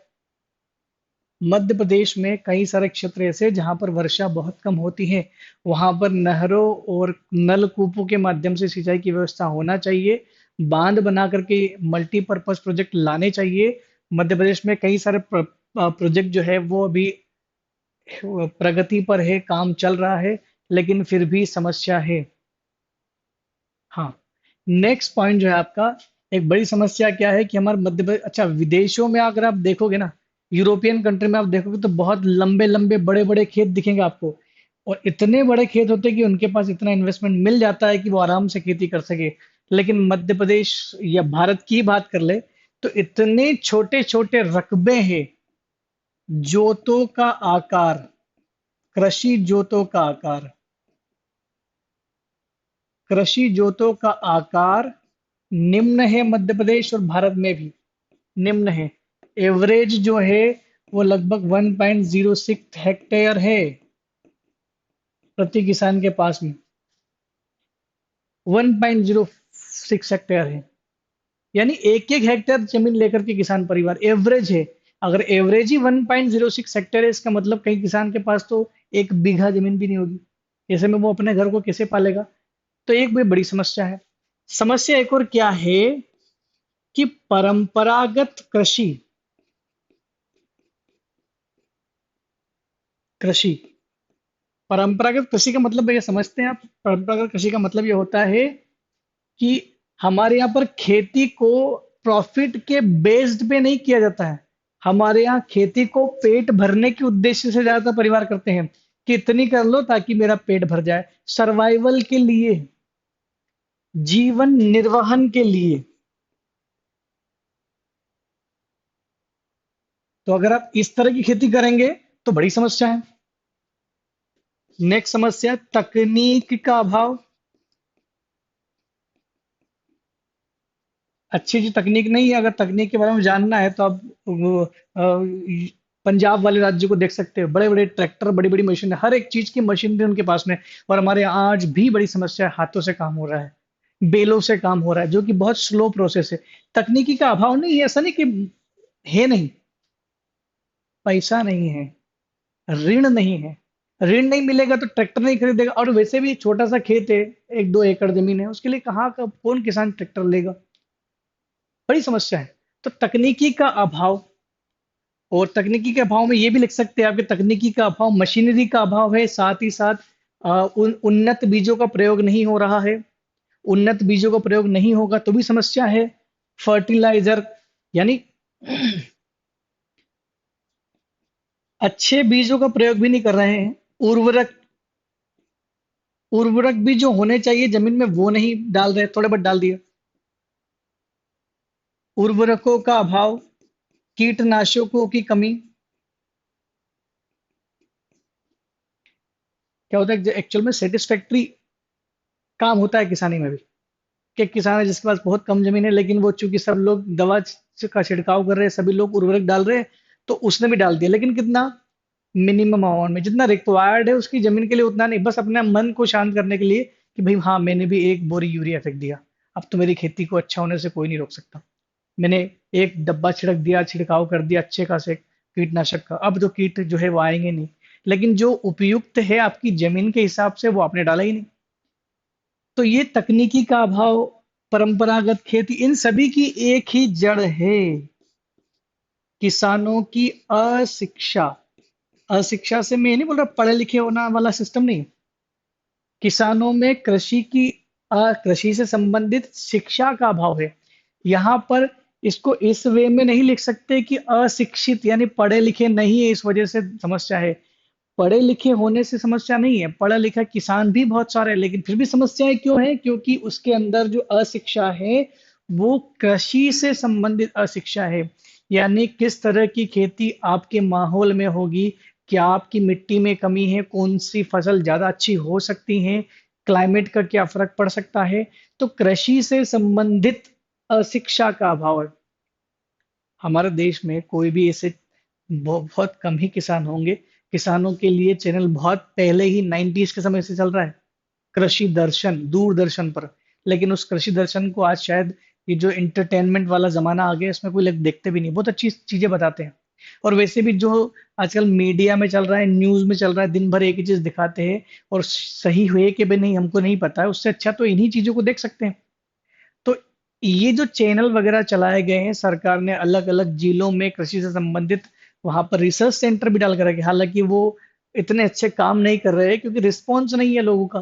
मध्य प्रदेश में कई सारे क्षेत्र ऐसे हैं जहां पर वर्षा बहुत कम होती है। वहां पर नहरों और नलकूपों के माध्यम से सिंचाई की व्यवस्था होना चाहिए। बांध बना करके मल्टीपर्पज प्रोजेक्ट लाने चाहिए। मध्य प्रदेश में कई सारे प्रोजेक्ट जो है वो अभी प्रगति पर है, काम चल रहा है, लेकिन फिर भी समस्या है। हाँ, नेक्स्ट पॉइंट जो है आपका, एक बड़ी समस्या क्या है कि हमारे मध्य प्रदेश, अच्छा विदेशों में अगर आप देखोगे ना, यूरोपियन कंट्री में आप देखोगे तो बहुत लंबे लंबे बड़े बड़े खेत दिखेंगे आपको। और इतने बड़े खेत होते हैं कि उनके पास इतना इन्वेस्टमेंट मिल जाता है कि वो आराम से खेती कर सके। लेकिन मध्य प्रदेश या भारत की बात कर ले तो इतने छोटे छोटे रकबे हैं। जोतों का आकार, कृषि जोतों का आकार, कृषि जोतों का आकार निम्न है मध्य प्रदेश और भारत में भी निम्न है। एवरेज जो है वो लगभग 1.06 हेक्टेयर है प्रति किसान के पास में। 1.06 हेक्टेयर है, यानी एक एक हेक्टेयर जमीन लेकर के किसान परिवार एवरेज है। अगर एवरेज ही 1.06 हेक्टेयर है, इसका मतलब कई किसान के पास तो 1 बीघा जमीन भी नहीं होगी। ऐसे में वो अपने घर को कैसे पालेगा। तो एक भी बड़ी समस्या है। समस्या एक और क्या है कि परंपरागत कृषि, कृषि परंपरागत कृषि का मतलब ये समझते हैं आप। परंपरागत कृषि का मतलब ये होता है कि हमारे यहाँ पर खेती को प्रॉफिट के बेस्ड पे नहीं किया जाता है। हमारे यहाँ खेती को पेट भरने के उद्देश्य से ज्यादातर परिवार करते हैं कि इतनी कर लो ताकि मेरा पेट भर जाए, सर्वाइवल के लिए, जीवन निर्वहन के लिए। तो अगर आप इस तरह की खेती करेंगे तो बड़ी समस्या है। नेक्स्ट समस्या, तकनीक का अभाव। अच्छी जी तकनीक नहीं है। अगर तकनीक के बारे में जानना है तो आप पंजाब वाले राज्य को देख सकते हैं। बड़े बड़े ट्रैक्टर, बड़ी बड़ी मशीन, हर एक चीज की मशीनरी उनके पास में। और हमारे यहाँ आज भी बड़ी समस्या है, हाथों से काम हो रहा है, बेलों से काम हो रहा है, जो कि बहुत स्लो प्रोसेस है। तकनीकी का अभाव नहीं है, ऐसा नहीं कि है नहीं। पैसा नहीं है, ऋण नहीं है। ऋण नहीं मिलेगा तो ट्रैक्टर नहीं खरीदेगा। और वैसे भी छोटा सा खेत है, 1-2 एकड़ जमीन है, उसके लिए कहाँ का कौन किसान ट्रैक्टर लेगा। बड़ी समस्या है। तो तकनीकी का अभाव। और तकनीकी के अभाव में ये भी लिख सकते हैं आपके, तकनीकी का अभाव, मशीनरी का अभाव है, साथ ही साथ उन्नत बीजों का प्रयोग नहीं हो रहा है। उन्नत बीजों का प्रयोग नहीं होगा तो भी समस्या है। फर्टिलाइजर, यानी अच्छे बीजों का प्रयोग भी नहीं कर रहे हैं। उर्वरक, उर्वरक भी जो होने चाहिए जमीन में वो नहीं डाल रहे, थोड़े बहुत डाल दिए। उर्वरकों का अभाव, कीटनाशकों की कमी। क्या होता है कि एक्चुअल में सेटिस्फैक्ट्री काम होता है किसानी में भी, कि किसान है जिसके पास बहुत कम जमीन है, लेकिन वो चूंकि सब लोग दवा का छिड़काव कर रहे हैं, सभी लोग उर्वरक डाल रहे हैं, तो उसने भी डाल दिया, लेकिन कितना, मिनिमम अमाउंट में, जितना रिक्वायर्ड है उसकी जमीन के लिए उतना नहीं, बस अपने मन को शांत करने के लिए कि भाई हाँ मैंने भी एक बोरी यूरिया फेंक दिया, अब तो मेरी खेती को अच्छा होने से कोई नहीं रोक सकता। मैंने एक डब्बा छिड़क दिया, छिड़काव कर दिया अच्छे खासे कीटनाशक का, अब तो कीट जो है वो आएंगे नहीं, लेकिन जो उपयुक्त है आपकी जमीन के हिसाब से वो आपने डाला ही नहीं। तो ये तकनीकी का अभाव, परंपरागत खेती, इन सभी की एक ही जड़ है, किसानों की अशिक्षा। अशिक्षा से मैं ये नहीं बोल रहा पढ़े लिखे होना वाला सिस्टम नहीं, किसानों में कृषि से संबंधित शिक्षा का अभाव है। यहाँ पर इसको इस वे में नहीं लिख सकते कि अशिक्षित यानी पढ़े लिखे नहीं है इस वजह से समस्या है। पढ़े लिखे होने से समस्या नहीं है, पढ़ा लिखा किसान भी बहुत सारे हैं, लेकिन फिर भी समस्याएं क्यों है, क्योंकि उसके अंदर जो अशिक्षा है वो कृषि से संबंधित अशिक्षा है। यानी किस तरह की खेती आपके माहौल में होगी, क्या आपकी मिट्टी में कमी है, कौन सी फसल ज्यादा अच्छी हो सकती है, क्लाइमेट का क्या फर्क पड़ सकता है। तो कृषि से संबंधित अशिक्षा का अभाव है। हमारे देश में कोई भी ऐसे बहुत कम ही किसान होंगे, किसानों के लिए चैनल बहुत पहले ही 90s के समय से चल रहा है, कृषि दर्शन दूरदर्शन पर। लेकिन उस कृषि दर्शन को आज शायद ये जो इंटरटेनमेंट वाला जमाना आ गया इसमें कोई लोग देखते भी नहीं, बहुत अच्छी चीजें बताते हैं। और वैसे भी जो आजकल मीडिया में चल रहा है, न्यूज में चल रहा है, दिन भर एक ही चीज दिखाते हैं, और सही हुए कि भी नहीं हमको नहीं पता है, उससे अच्छा तो इन्हीं चीजों को देख सकते हैं। तो ये जो चैनल वगैरह चलाए गए हैं, सरकार ने अलग अलग जिलों में कृषि से संबंधित वहां पर रिसर्च सेंटर भी डाल कर रखे, हालांकि वो इतने अच्छे काम नहीं कर रहे हैं क्योंकि रिस्पॉन्स नहीं है लोगों का,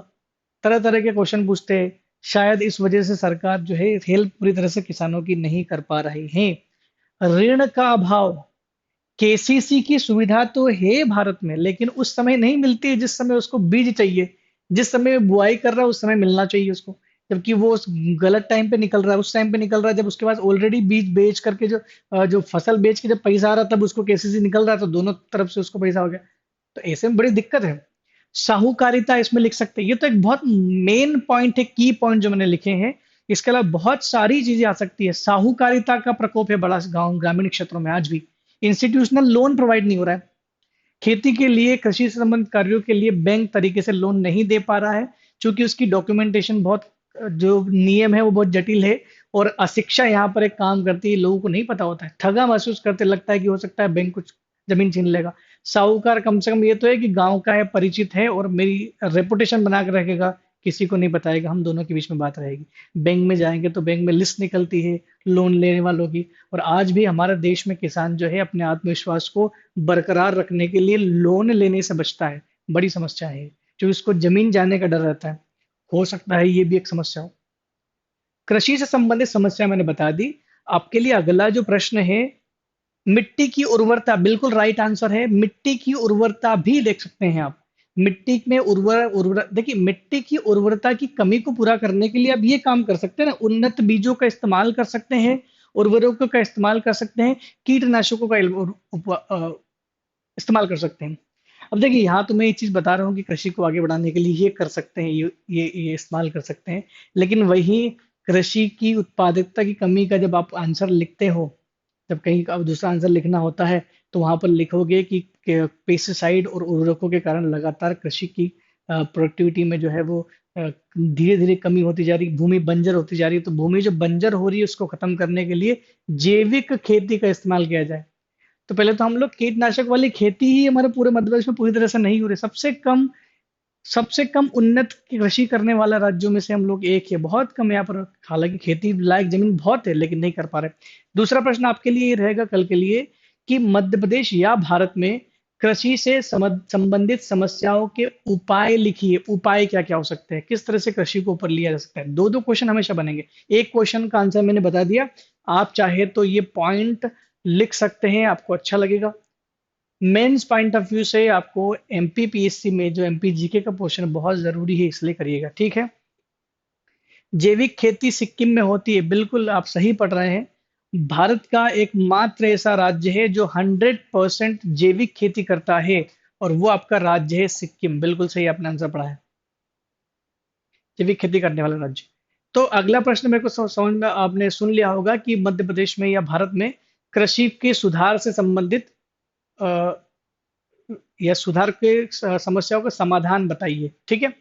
तरह तरह के क्वेश्चन पूछते हैं। शायद इस वजह से सरकार जो है हेल्प पूरी तरह से किसानों की नहीं कर पा रही है। ऋण का अभाव, केसीसी की सुविधा तो है भारत में, लेकिन उस समय नहीं मिलती है जिस समय उसको बीज चाहिए, जिस समय वो बुआई कर रहा है उस समय मिलना चाहिए उसको, जबकि वो गलत टाइम पे निकल रहा है, उस टाइम पे निकल रहा है जब उसके पास ऑलरेडी बीज बेच करके जो फसल बेच के जब पैसा आ रहा तब उसको केसीसी निकल रहा है, तो दोनों तरफ से उसको पैसा हो गया। तो ऐसे में बड़ी दिक्कत है। साहूकारिता इसमें लिख सकते हैं, ये तो एक बहुत मेन पॉइंट है, की पॉइंट जो मैंने लिखे हैं। इसके अलावा बहुत सारी चीजें आ सकती है। साहूकारिता का प्रकोप है बड़ा गांव ग्रामीण क्षेत्रों में आज भी, इंस्टीट्यूशनल लोन प्रोवाइड नहीं हो रहा है, खेती के लिए कृषि से संबंधित कार्यों के लिए बैंक तरीके से लोन नहीं दे पा रहा है, क्योंकि उसकी डॉक्यूमेंटेशन बहुत, जो नियम है वो बहुत जटिल है, और अशिक्षा यहाँ पर एक काम करती है, लोगों को नहीं पता होता है, ठगा महसूस करते, लगता है कि हो सकता है बैंक कुछ जमीन छीन लेगा। साहूकार कम से कम ये तो है कि गांव का है, परिचित है, और मेरी रेपुटेशन बना के रखेगा, किसी को नहीं बताएगा, हम दोनों के बीच में बात रहेगी। बैंक में जाएंगे तो बैंक में लिस्ट निकलती है लोन लेने वालों की, और आज भी हमारे देश में किसान जो है अपने आत्मविश्वास को बरकरार रखने के लिए लोन लेने से बचता है। बड़ी समस्या है, जो इसको जमीन जाने का डर रहता है, हो सकता है ये भी एक समस्या हो। कृषि से संबंधित समस्या मैंने बता दी। आपके लिए अगला जो प्रश्न है, मिट्टी की उर्वरता, बिल्कुल राइट आंसर है, मिट्टी की उर्वरता भी देख सकते हैं आप। मिट्टी में उर्वर देखिए, मिट्टी की उर्वरता की कमी को पूरा करने के लिए आप ये काम कर सकते हैं ना, उन्नत बीजों का इस्तेमाल कर सकते हैं, उर्वरकों का इस्तेमाल कर सकते हैं, कीटनाशकों का इस्तेमाल कर सकते हैं। अब देखिए यहाँ तो मैं ये चीज बता रहा हूँ कि कृषि को आगे बढ़ाने के लिए ये कर सकते हैं, ये इस्तेमाल कर सकते हैं, लेकिन वही कृषि की उत्पादकता की कमी का जब आप आंसर लिखते हो, जब कहीं अब दूसरा आंसर लिखना होता है, तो वहां पर लिखोगे कि पेस्टिसाइड और उर्वरकों के कारण लगातार कृषि की प्रोडक्टिविटी में जो है वो धीरे धीरे कमी होती जा रही, भूमि बंजर होती जा रही है। तो भूमि जो बंजर हो रही है उसको खत्म करने के लिए जैविक खेती का इस्तेमाल किया जाए। तो पहले तो हम लोग कीटनाशक वाली खेती ही हमारे पूरे मध्य प्रदेश में पूरी तरह से नहीं हो रही, सबसे कम उन्नत कृषि करने वाला राज्यों में से हम लोग एक है, बहुत कम यहाँ पर, हालांकि खेती लायक जमीन बहुत है लेकिन नहीं कर पा रहे। दूसरा प्रश्न आपके लिए ये रहेगा कल के लिए, कि मध्य प्रदेश या भारत में कृषि से संबंधित समस्याओं के उपाय लिखिए। उपाय क्या क्या हो सकते हैं, किस तरह से कृषि को ऊपर लिया जा सकता है। दो दो क्वेश्चन हमेशा बनेंगे, एक क्वेश्चन का आंसर मैंने बता दिया, आप चाहे तो ये पॉइंट लिख सकते हैं, आपको अच्छा लगेगा। मेंस पॉइंट ऑफ व्यू से आपको एमपीपीएससी में जो एमपीजीके का पोर्शन बहुत जरूरी है, इसलिए करिएगा, ठीक है। जैविक खेती सिक्किम में होती है, बिल्कुल आप सही पढ़ रहे हैं। भारत का एकमात्र ऐसा राज्य है जो 100% जैविक खेती करता है। और वो आपका राज्य है सिक्किम। बिल्कुल सही आपने आंसर पढ़ा है, जैविक खेती करने वाला राज्य। तो अगला प्रश्न मेरे को समझ में आपने सुन लिया होगा कि मध्य प्रदेश में या भारत में कृषि के सुधार से संबंधित अ, या सुधार के समस्याओं का समाधान बताइए, ठीक है।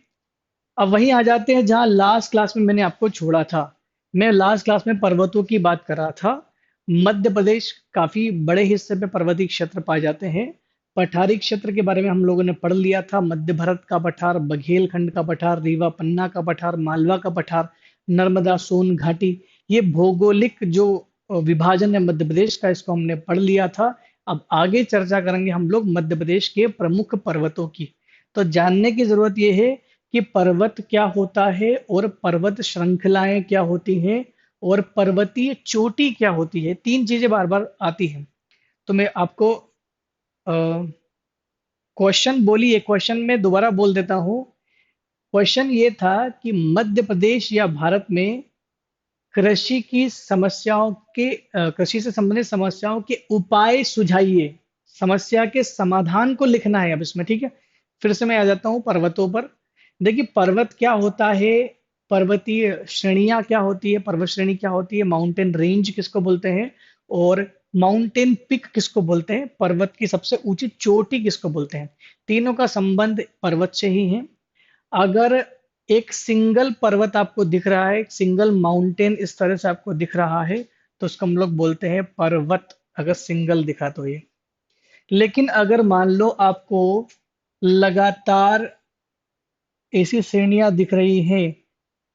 अब वहीं आ जाते हैं जहां लास्ट क्लास में मैंने आपको छोड़ा था। मैं लास्ट क्लास में पर्वतों की बात कर रहा था। मध्य प्रदेश काफी बड़े हिस्से में पर्वतीय क्षेत्र पाए जाते हैं। पठारी क्षेत्र के बारे में हम लोगों ने पढ़ लिया था। मध्य भारत का पठार, बघेलखंड का पठार, रीवा पन्ना का पठार, मालवा का पठार, नर्मदा सोन घाटी, ये भौगोलिक जो विभाजन है मध्य प्रदेश का, इसको हमने पढ़ लिया था। अब आगे चर्चा करेंगे हम लोग मध्य प्रदेश के प्रमुख पर्वतों की। तो जानने की जरूरत यह है कि पर्वत क्या होता है और पर्वत श्रृंखलाएं क्या होती हैं और पर्वतीय चोटी क्या होती है। तीन चीजें बार बार आती हैं। तो मैं आपको क्वेश्चन बोलिए, क्वेश्चन में दोबारा बोल देता हूं। क्वेश्चन ये था कि मध्य प्रदेश या भारत में कृषि की समस्याओं के कृषि से संबंधित समस्याओं के उपाय सुझाइए। समस्या के समाधान को लिखना है अब इसमें, ठीक है। फिर से मैं आ जाता हूँ पर्वतों पर। देखिए पर्वत क्या होता है, पर्वतीय श्रेणियां क्या होती है, पर्वत श्रेणी क्या होती है, माउंटेन रेंज किसको बोलते हैं, और माउंटेन पिक किसको बोलते हैं, पर्वत की सबसे ऊंची चोटी किसको बोलते हैं। तीनों का संबंध पर्वत से ही है। अगर एक सिंगल पर्वत आपको दिख रहा है, एक सिंगल माउंटेन इस तरह से आपको दिख रहा है, तो उसको हम लोग बोलते हैं पर्वत, अगर सिंगल दिखा तो ये। लेकिन अगर मान लो आपको लगातार ऐसी श्रेणियां दिख रही हैं,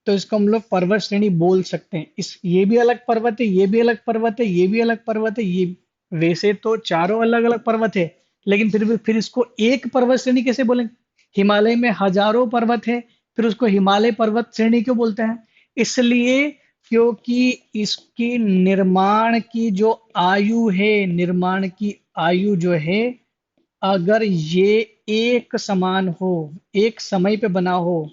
तो इसको हम लोग पर्वत श्रेणी बोल सकते हैं। इस ये भी अलग पर्वत है, ये भी अलग पर्वत है, ये भी अलग पर्वत है, ये वैसे तो चारों अलग अलग पर्वत है, लेकिन फिर भी फिर इसको एक पर्वत श्रेणी कैसे बोलेंगे। हिमालय में हजारों पर्वत है, फिर उसको हिमालय पर्वत श्रेणी क्यों बोलते हैं। इसलिए क्योंकि इसकी निर्माण की जो आयु है, निर्माण की आयु जो है, अगर ये एक समान हो, एक समय पे बना हो,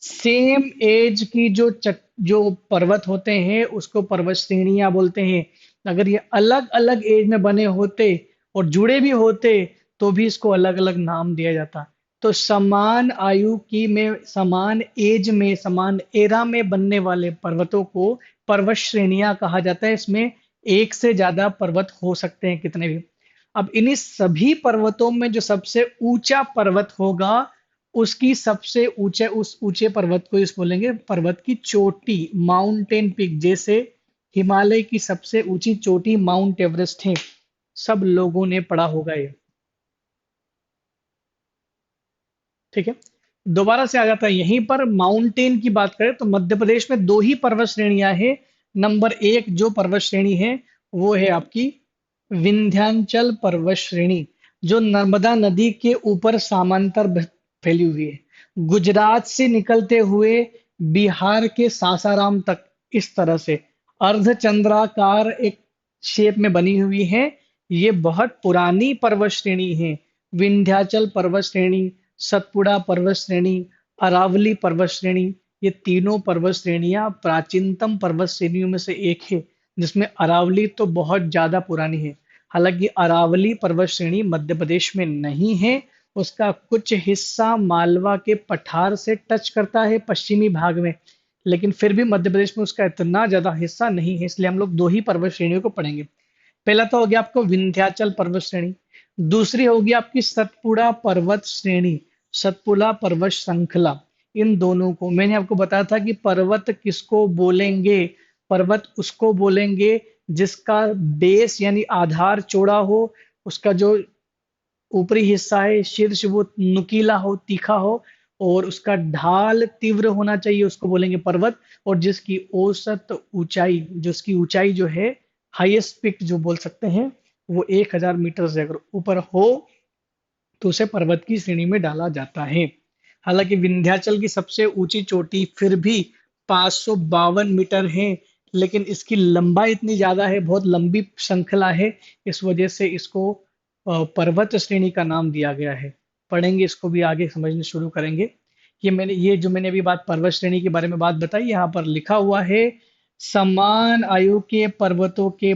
सेम एज की जो पर्वत होते हैं उसको पर्वत श्रेणियां बोलते हैं। अगर ये अलग अलग एज में बने होते और जुड़े भी होते, तो भी इसको अलग अलग नाम दिया जाता। तो समान आयु की में, समान एज में, समान एरा में बनने वाले पर्वतों को पर्वत श्रेणियां कहा जाता है। इसमें एक से ज्यादा पर्वत हो सकते हैं, कितने भी। अब इन्हीं सभी पर्वतों में जो सबसे ऊंचा पर्वत होगा, उसकी सबसे ऊंचे उस ऊंचे पर्वत को इस बोलेंगे पर्वत की चोटी, माउंटेन पिक। जैसे हिमालय की सबसे ऊंची चोटी माउंट एवरेस्ट है, सब लोगों ने पढ़ा होगा ये, ठीक है। दोबारा से आ जाता है यहीं पर। माउंटेन की बात करें तो मध्य प्रदेश में दो ही पर्वत श्रेणियां हैं। नंबर एक जो पर्वत श्रेणी है वो है आपकी विंध्याचल पर्वत श्रेणी, जो नर्मदा नदी के ऊपर समांतर फैली हुई है, गुजरात से निकलते हुए बिहार के सासाराम तक, इस तरह से अर्धचंद्राकार एक शेप में बनी हुई है। ये बहुत पुरानी पर्वत श्रेणी है। विंध्याचल पर्वत श्रेणी, सतपुड़ा पर्वत श्रेणी, अरावली पर्वत श्रेणी, ये तीनों पर्वत श्रेणियां प्राचीनतम पर्वत श्रेणियों में से एक है, जिसमें अरावली तो बहुत ज्यादा पुरानी है। हालांकि अरावली पर्वत श्रेणी मध्य प्रदेश में नहीं है, उसका कुछ हिस्सा मालवा के पठार से टच करता है पश्चिमी भाग में, लेकिन फिर भी मध्य प्रदेश में उसका इतना ज्यादा हिस्सा नहीं है। इसलिए हम लोग दो ही पर्वत श्रेणियों को पढ़ेंगे। पहला तो हो गया आपको विंध्याचल पर्वत श्रेणी, दूसरी होगी आपकी सतपुड़ा पर्वत श्रेणी, सतपुड़ा पर्वत श्रृंखला। इन दोनों को मैंने आपको बताया था कि पर्वत किसको बोलेंगे, पर्वत उसको बोलेंगे जिसका बेस यानी आधार चौड़ा हो, उसका जो ऊपरी हिस्सा है शीर्ष वो नुकीला हो, तीखा हो, और उसका ढाल तीव्र होना चाहिए, उसको बोलेंगे पर्वत। और जिसकी औसत ऊंचाई, जिसकी ऊंचाई जो है हाईएस्ट पिक जो बोल सकते हैं, वो 1000 मीटर से अगर ऊपर हो तो उसे पर्वत की श्रेणी में डाला जाता है। हालांकि विंध्याचल की सबसे ऊंची चोटी फिर भी 552 मीटर है, लेकिन इसकी लंबाई इतनी ज्यादा है, बहुत लंबी श्रृंखला है, इस वजह से इसको पर्वत श्रेणी का नाम दिया गया है। पढ़ेंगे इसको भी आगे, समझने शुरू करेंगे। ये जो मैंने अभी बात पर्वत श्रेणी के बारे में बात बताई, यहाँ पर लिखा हुआ है समान आयु के पर्वतों के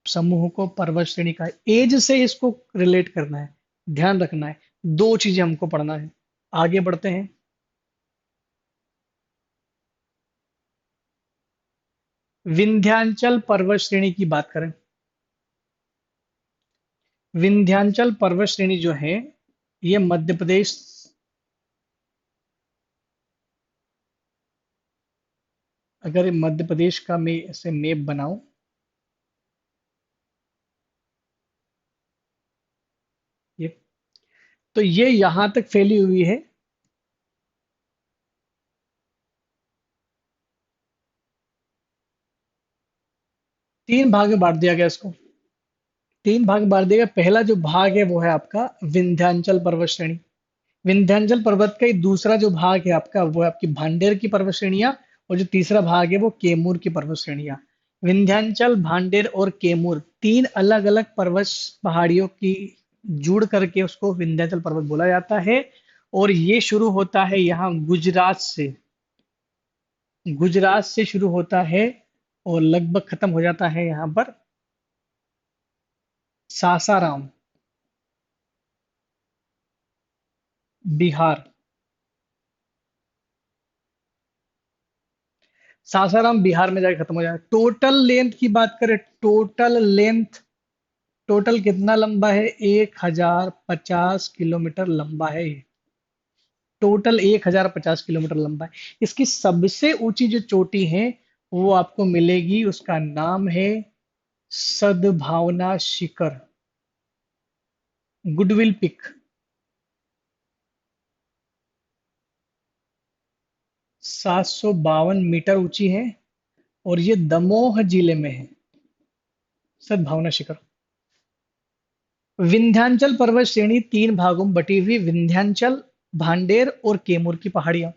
समूह को पर्वत श्रेणी का, एज से इसको रिलेट करना है। ध्यान रखना है, दो चीजें हमको पढ़ना है। आगे बढ़ते हैं। विंध्याचल पर्वत श्रेणी की बात करें, विंध्याचल पर्वत श्रेणी जो है ये मध्य प्रदेश, अगर मध्य प्रदेश का मैं ऐसे मैप बनाऊं, ये तो ये यहां तक फैली हुई है। तीन भाग में बांट दिया गया इसको, तीन भाग में बांट दिया गया। पहला जो भाग है वो है आपका विंध्याचल पर्वत श्रेणी। विंध्याचल पर्वत का ही दूसरा जो भाग है आपका वो है आपकी भांडेर की पर्वत श्रेणियां, और जो तीसरा भाग है वो केमूर की पर्वत श्रेणियां। विंध्याचल, भांडेर और केमूर तीन अलग अलग पर्वत पहाड़ियों की जुड़ करके उसको विंध्याचल पर्वत बोला जाता है। और ये शुरू होता है यहाँ गुजरात से, गुजरात से शुरू होता है और लगभग खत्म हो जाता है यहाँ पर सासाराम, बिहार। सासाराम बिहार में जाके खत्म हो जाए। टोटल लेंथ की बात करें, टोटल लेंथ, टोटल कितना लंबा है, 1050 किलोमीटर लंबा है ये। टोटल 1050 किलोमीटर लंबा है। इसकी सबसे ऊंची जो चोटी है वो आपको मिलेगी, उसका नाम है सद्भावना शिखर, गुडविल पिक। 752 मीटर ऊंची है और ये दमोह जिले में है, सद्भावना शिखर। विंध्याचल पर्वत श्रेणी तीन भागों में बटी हुई, विंध्याचल, भांडेर और केमूर की पहाड़ियां।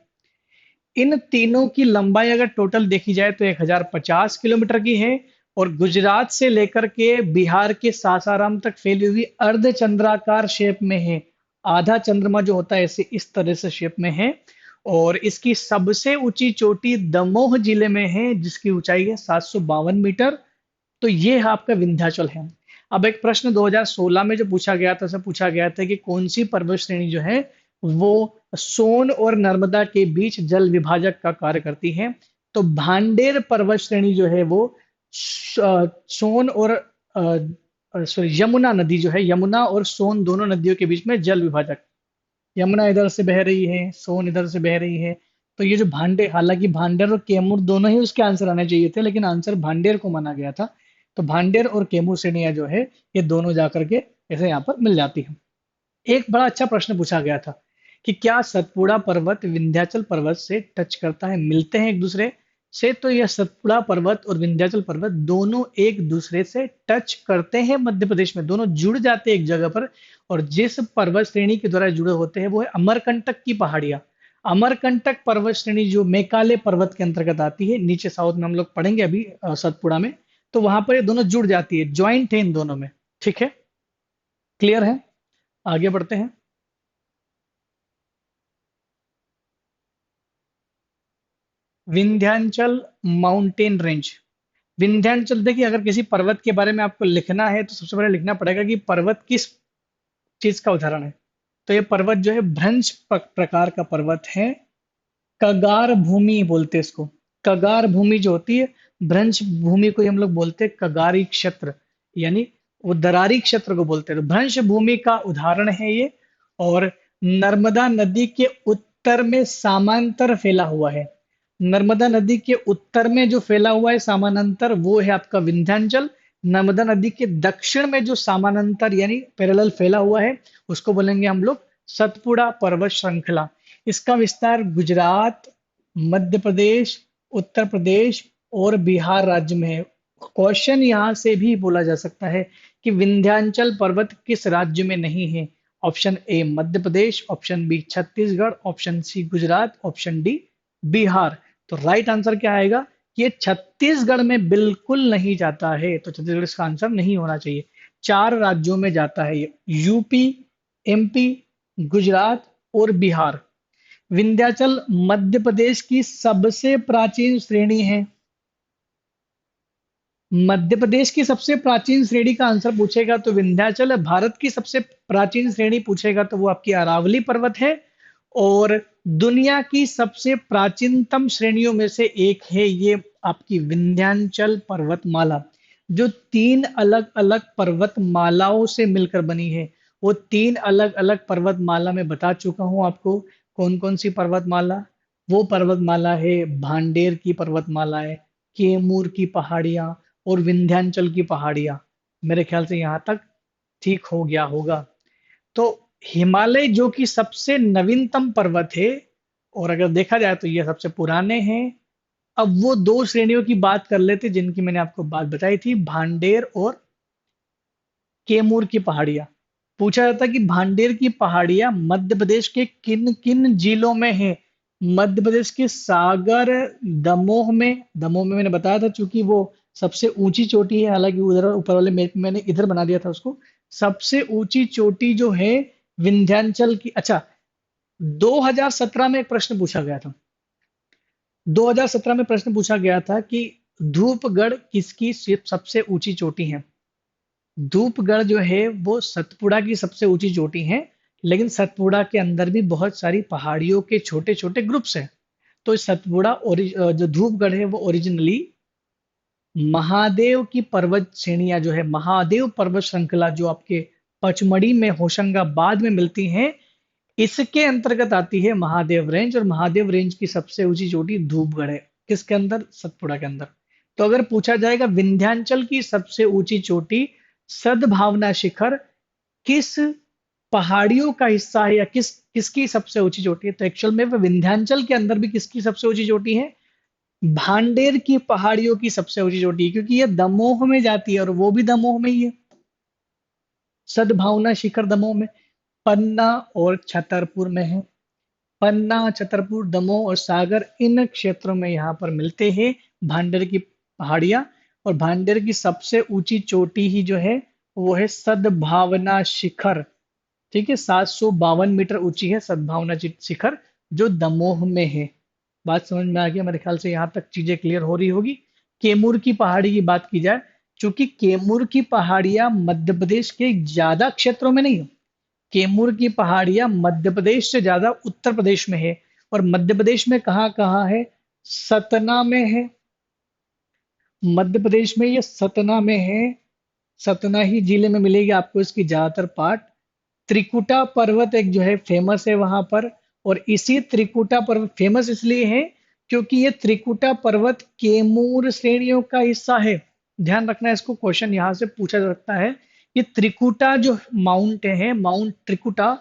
इन तीनों की लंबाई अगर टोटल देखी जाए तो 1050 किलोमीटर की है, और गुजरात से लेकर के बिहार के सासाराम तक फैली हुई अर्धचंद्राकार शेप में है। आधा चंद्रमा जो होता है ऐसे इस तरह से शेप में है। और इसकी सबसे ऊंची चोटी दमोह जिले में है जिसकी ऊंचाई है 752 मीटर। तो ये है आपका विंध्याचल है। अब एक प्रश्न 2016 में जो पूछा गया था, उसे पूछा गया था कि कौन सी पर्वत श्रेणी जो है वो सोन और नर्मदा के बीच जल विभाजक का कार्य करती है। तो भांडेर पर्वत श्रेणी जो है वो सोन और सॉरी यमुना नदी जो है, यमुना और सोन दोनों नदियों के बीच में जल विभाजक, यमुना इधर से बह रही है, सोन इधर से बह रही है। तो ये जो भांडे, हालांकि भांडेर और केमूर दोनों ही उसके आंसर आने चाहिए थे, लेकिन आंसर भांडेर को माना गया था। तो भांडेर और केमूर श्रेणियां जो है ये दोनों जाकर के ऐसे यहाँ पर मिल जाती है। एक बड़ा अच्छा प्रश्न पूछा गया था कि क्या सतपुड़ा पर्वत विंध्याचल पर्वत से टच करता है, मिलते हैं एक दूसरे से। तो यह सतपुड़ा पर्वत और विंध्याचल पर्वत दोनों एक दूसरे से टच करते हैं, मध्य प्रदेश में दोनों जुड़ जाते हैं एक जगह पर। और जिस पर्वत श्रेणी के द्वारा जुड़े होते हैं वो है अमरकंटक की पहाड़ियां। अमरकंटक पर्वत श्रेणी जो मेकाले पर्वत के अंतर्गत आती है, नीचे साउथ में हम लोग पढ़ेंगे अभी सतपुड़ा में। तो वहां पर ये दोनों जुड़ जाती है, ज्वाइंट है इन दोनों में। ठीक है, क्लियर है। आगे बढ़ते हैं। Vindhyachal mountain range. विंध्याचल, देखिए अगर किसी पर्वत के बारे में आपको लिखना है तो सबसे पहले लिखना पड़ेगा कि पर्वत किस चीज का उदाहरण है। तो ये पर्वत जो है भ्रंश प्रकार का पर्वत है। कगार भूमि बोलते हैं इसको। कगार भूमि जो होती है, भ्रंश भूमि को ही हम लोग बोलते हैं कगारी क्षेत्र, यानी वो दरारी क्षेत्र को बोलते हैं। तो भ्रंश भूमि का उदाहरण है ये। और नर्मदा नदी के उत्तर में समांतर फैला हुआ है। नर्मदा नदी के उत्तर में जो फैला हुआ है समानांतर वो है आपका विंध्याचल। नर्मदा नदी के दक्षिण में जो समानांतर यानी पैरेलल फैला हुआ है उसको बोलेंगे हम लोग सतपुड़ा पर्वत श्रृंखला। इसका विस्तार गुजरात, मध्य प्रदेश, उत्तर प्रदेश और बिहार राज्य में है। क्वेश्चन यहाँ से भी बोला जा सकता है कि विंध्याचल पर्वत किस राज्य में नहीं है। Option A Madhya Pradesh, option B Chhattisgarh, option C Gujarat, option D Bihar. तो राइट आंसर क्या आएगा, ये छत्तीसगढ़ में बिल्कुल नहीं जाता है, तो छत्तीसगढ़ इसका आंसर नहीं होना चाहिए। चार राज्यों में जाता है ये, यूपी, एमपी, गुजरात और बिहार। विंध्याचल मध्य प्रदेश की सबसे प्राचीन श्रेणी है। मध्य प्रदेश की सबसे प्राचीन श्रेणी का आंसर पूछेगा तो विंध्याचल है। भारत की सबसे प्राचीन श्रेणी पूछेगा तो वो आपकी अरावली पर्वत है। और दुनिया की सबसे प्राचीनतम श्रेणियों में से एक है ये आपकी विंध्याचल पर्वतमाला, जो तीन अलग अलग पर्वतमालाओं से मिलकर बनी है। वो तीन अलग अलग पर्वतमाला मैं बता चुका हूं आपको। कौन कौन सी पर्वतमाला? वो पर्वतमाला है भांडेर की पर्वतमाला है, कैमूर की पहाड़ियां और विंध्याचल की पहाड़ियां। मेरे ख्याल से यहां तक ठीक हो गया होगा। तो हिमालय जो कि सबसे नवीनतम पर्वत है, और अगर देखा जाए तो ये सबसे पुराने हैं। अब वो दो श्रेणियों की बात कर लेते जिनकी मैंने आपको बात बताई थी, भांडेर और कैमूर की पहाड़ियां। पूछा जाता कि भांडेर की पहाड़ियां मध्य प्रदेश के किन किन जिलों में है? मध्य प्रदेश के सागर, दमोह में मैंने बताया था, चूंकि वो सबसे ऊंची चोटी है। हालांकि उधर ऊपर वाले मैप में मैंने इधर बना दिया था उसको। सबसे ऊंची चोटी जो है विंध्याचल की। अच्छा, 2017 में एक प्रश्न पूछा गया था। 2017 में प्रश्न पूछा गया था कि धूपगढ़ किसकी सबसे ऊंची चोटी है? धूपगढ़ जो है वो सतपुड़ा की सबसे ऊंची चोटी है। लेकिन सतपुड़ा के अंदर भी बहुत सारी पहाड़ियों के छोटे छोटे ग्रुप्स हैं। तो इस जो धूपगढ़ है वो ओरिजिनली महादेव की पर्वत श्रेणियां जो है, महादेव पर्वत श्रृंखला जो आपके पचमढ़ी में होशंगाबाद में मिलती हैं, इसके अंतर्गत आती है महादेव रेंज। और महादेव रेंज की सबसे ऊंची चोटी धूपगढ़ है। किसके अंदर? सतपुड़ा के अंदर। तो अगर पूछा जाएगा विंध्याचल की सबसे ऊंची चोटी सद्भावना शिखर किस पहाड़ियों का हिस्सा है, या किसकी सबसे ऊंची चोटी है, तो एक्चुअल में वो विंध्याचल के अंदर भी किसकी सबसे ऊंची चोटी है? भांडेर की पहाड़ियों की सबसे ऊंची चोटी है, क्योंकि ये दमोह में जाती है और वो भी दमोह में ही है। सद्भावना शिखर दमोह में। पन्ना और छतरपुर में है। पन्ना, छतरपुर, दमोह और सागर, इन क्षेत्रों में यहाँ पर मिलते हैं भांडेर की पहाड़ियां। और भांडेर की सबसे ऊंची चोटी ही जो है वो है सद्भावना शिखर। ठीक है, 752 मीटर ऊंची है सद्भावना शिखर, जो दमोह में है। बात समझ में आ गया? मेरे ख्याल से यहाँ तक चीजें क्लियर हो रही होगी। कैमूर की पहाड़ी की बात की जाए, चूंकि कैमूर की पहाड़ियां मध्य प्रदेश के ज्यादा क्षेत्रों में नहीं है। कैमूर की पहाड़ियां मध्य प्रदेश से ज्यादा उत्तर प्रदेश में है। और मध्य प्रदेश में कहाँ कहाँ है? सतना में है। मध्य प्रदेश में ये सतना में है। सतना ही जिले में मिलेगी आपको इसकी ज्यादातर पार्ट। त्रिकुटा पर्वत एक जो है फेमस है वहां पर। और इसी त्रिकुटा पर्वत फेमस इसलिए है क्योंकि ये त्रिकुटा पर्वत कैमूर श्रेणियों का हिस्सा है। ध्यान रखना, इसको क्वेश्चन यहां से पूछा जा सकता है। ये त्रिकुटा जो माउंट है, माउंट त्रिकुटा,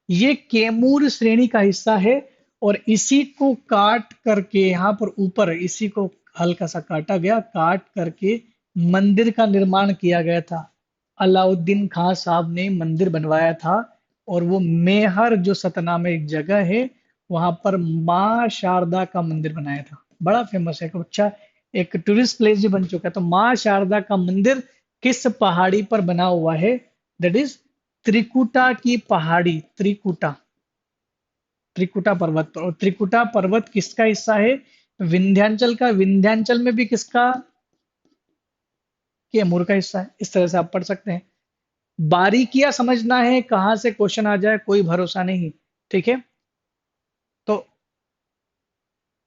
ये कैमूर श्रेणी का हिस्सा है। और इसी को काट करके यहाँ पर ऊपर इसी को हल्का सा काटा गया, काट करके मंदिर का निर्माण किया गया था। अलाउद्दीन खां साहब ने मंदिर बनवाया था। और वो मेहर जो सतना में एक जगह है, वहां पर माँ शारदा का मंदिर बनाया था। बड़ा फेमस है, अच्छा एक टूरिस्ट प्लेस भी बन चुका है। तो माँ शारदा का मंदिर किस पहाड़ी पर बना हुआ है? दैट इज त्रिकुटा की पहाड़ी, त्रिकुटा, त्रिकुटा पर्वत पर। और त्रिकुटा पर्वत किसका हिस्सा है? विंध्याचल का। विंध्याचल में भी किसका? कैमूर का हिस्सा है। इस तरह से आप पढ़ सकते हैं। बारीकियां समझना है, कहां से क्वेश्चन आ जाए कोई भरोसा नहीं। ठीक है, तो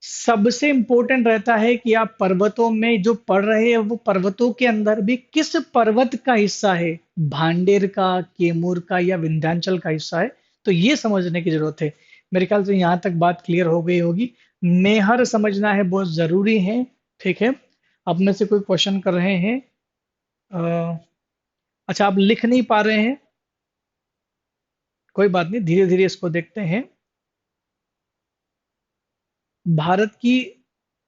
सबसे इंपॉर्टेंट रहता है कि आप पर्वतों में जो पढ़ रहे हैं वो पर्वतों के अंदर भी किस पर्वत का हिस्सा है, भांडेर का, कैमूर का या विंध्याचल का हिस्सा है। तो ये समझने की जरूरत है। मेरे ख्याल से यहां तक बात क्लियर हो गई होगी। मेहर समझना है, बहुत जरूरी है। ठीक है, अब में से कोई क्वेश्चन कर रहे हैं? अ, अच्छा, आप लिख नहीं पा रहे हैं, कोई बात नहीं, धीरे धीरे इसको देखते हैं। भारत की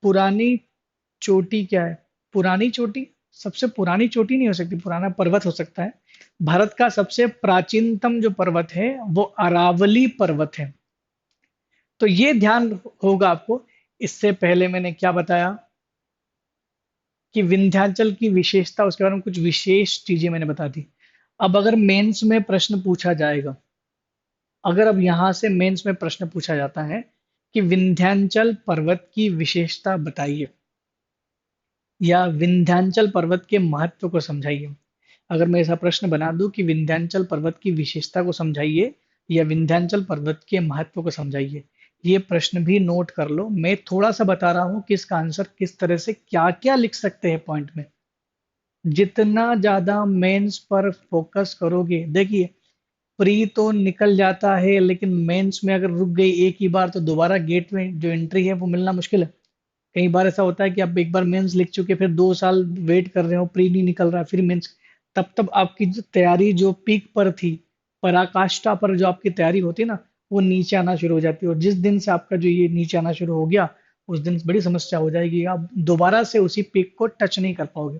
पुरानी चोटी क्या है? पुरानी चोटी, सबसे पुरानी चोटी नहीं हो सकती, पुराना पर्वत हो सकता है। भारत का सबसे प्राचीनतम जो पर्वत है वो अरावली पर्वत है। तो ये ध्यान होगा आपको। इससे पहले मैंने क्या बताया कि विंध्याचल की विशेषता, उसके बारे में कुछ विशेष चीजें मैंने बता दी। अब अगर मेंस में प्रश्न पूछा जाएगा, अगर अब यहां से मेंस में प्रश्न पूछा जाता है कि विंध्याचल पर्वत की विशेषता बताइए, या विंध्याचल पर्वत के महत्व को समझाइए। अगर मैं ऐसा प्रश्न बना दूं कि विंध्याचल पर्वत की विशेषता को समझाइए या विंध्याचल पर्वत के महत्व को समझाइए, ये प्रश्न भी नोट कर लो। मैं थोड़ा सा बता रहा हूँ कि इसका आंसर किस तरह से क्या क्या लिख सकते हैं पॉइंट में। जितना ज्यादा मेंस पर फोकस करोगे, देखिए प्री तो निकल जाता है लेकिन मेंस में अगर रुक गई एक ही बार तो दोबारा गेट में जो एंट्री है वो मिलना मुश्किल है। कई बार ऐसा होता है कि आप एक बार मेंस लिख चुके फिर 2 साल वेट कर रहे हो, प्री नहीं निकल रहा, फिर मेंस। तब तब आपकी जो तैयारी जो पीक पर थी, पराकाष्ठा पर जो आपकी तैयारी होती है ना, वो नीचे आना शुरू हो जाती है। और जिस दिन से आपका जो ये नीचे आना शुरू हो गया, उस दिन बड़ी समस्या हो जाएगी, आप दोबारा से उसी पीक को टच नहीं कर पाओगे।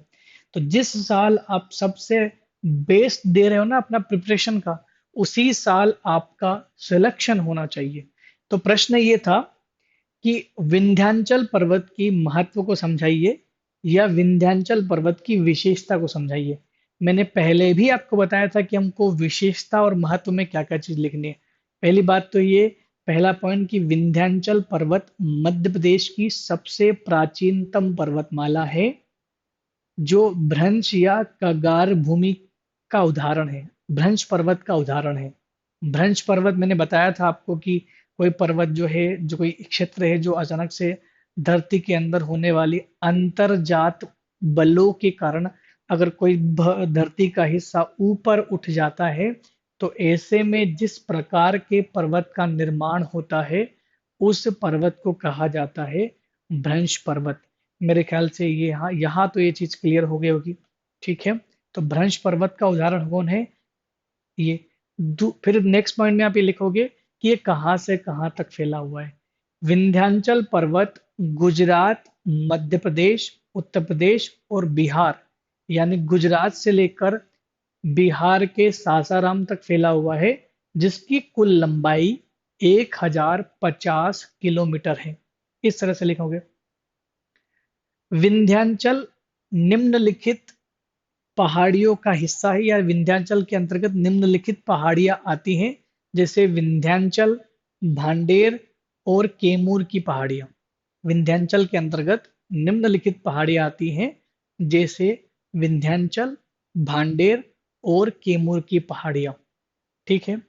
तो जिस साल आप सबसे बेस्ट दे रहे हो ना अपना प्रिपरेशन का, उसी साल आपका सिलेक्शन होना चाहिए। तो प्रश्न ये था कि विंध्याचल पर्वत की महत्व को समझाइए या विंध्याचल पर्वत की विशेषता को समझाइए। मैंने पहले भी आपको बताया था कि हमको विशेषता और महत्व में क्या क्या चीज लिखनी है। पहली बात तो ये, पहला पॉइंट कि विंध्याचल पर्वत मध्य प्रदेश की सबसे प्राचीनतम पर्वतमाला है, जो भ्रंश या कगार भूमि का उदाहरण है, भ्रंश पर्वत का उदाहरण है। भ्रंश पर्वत मैंने बताया था आपको कि कोई पर्वत जो है, जो कोई क्षेत्र है जो अचानक से धरती के अंदर होने वाली अंतरजात बलों के कारण अगर कोई धरती का हिस्सा ऊपर उठ जाता है, तो ऐसे में जिस प्रकार के पर्वत का निर्माण होता है, उस पर्वत को कहा जाता है भ्रंश पर्वत। मेरे ख्याल से ये यहाँ तो ये चीज क्लियर हो गई होगी। ठीक है, तो भ्रंश पर्वत का उदाहरण कौन है? ये फिर नेक्स्ट पॉइंट में आप ये लिखोगे कि ये कहाँ से कहाँ तक फैला हुआ है। विंध्याचल पर्वत गुजरात, मध्य प्रदेश, उत्तर प्रदेश और बिहार, यानी गुजरात से लेकर बिहार के सासाराम तक फैला हुआ है, जिसकी कुल लंबाई 1050 किलोमीटर है। इस तरह से लिखोगे। विंध्याचल निम्नलिखित पहाड़ियों का हिस्सा है, या विंध्याचल के अंतर्गत निम्नलिखित पहाड़ियां आती हैं, जैसे विंध्याचल, भांडेर और केमूर की पहाड़ियां। विंध्याचल के अंतर्गत निम्नलिखित पहाड़ियां आती हैं, जैसे विंध्याचल, भांडेर और केमूर की पहाड़ियां। ठीक है।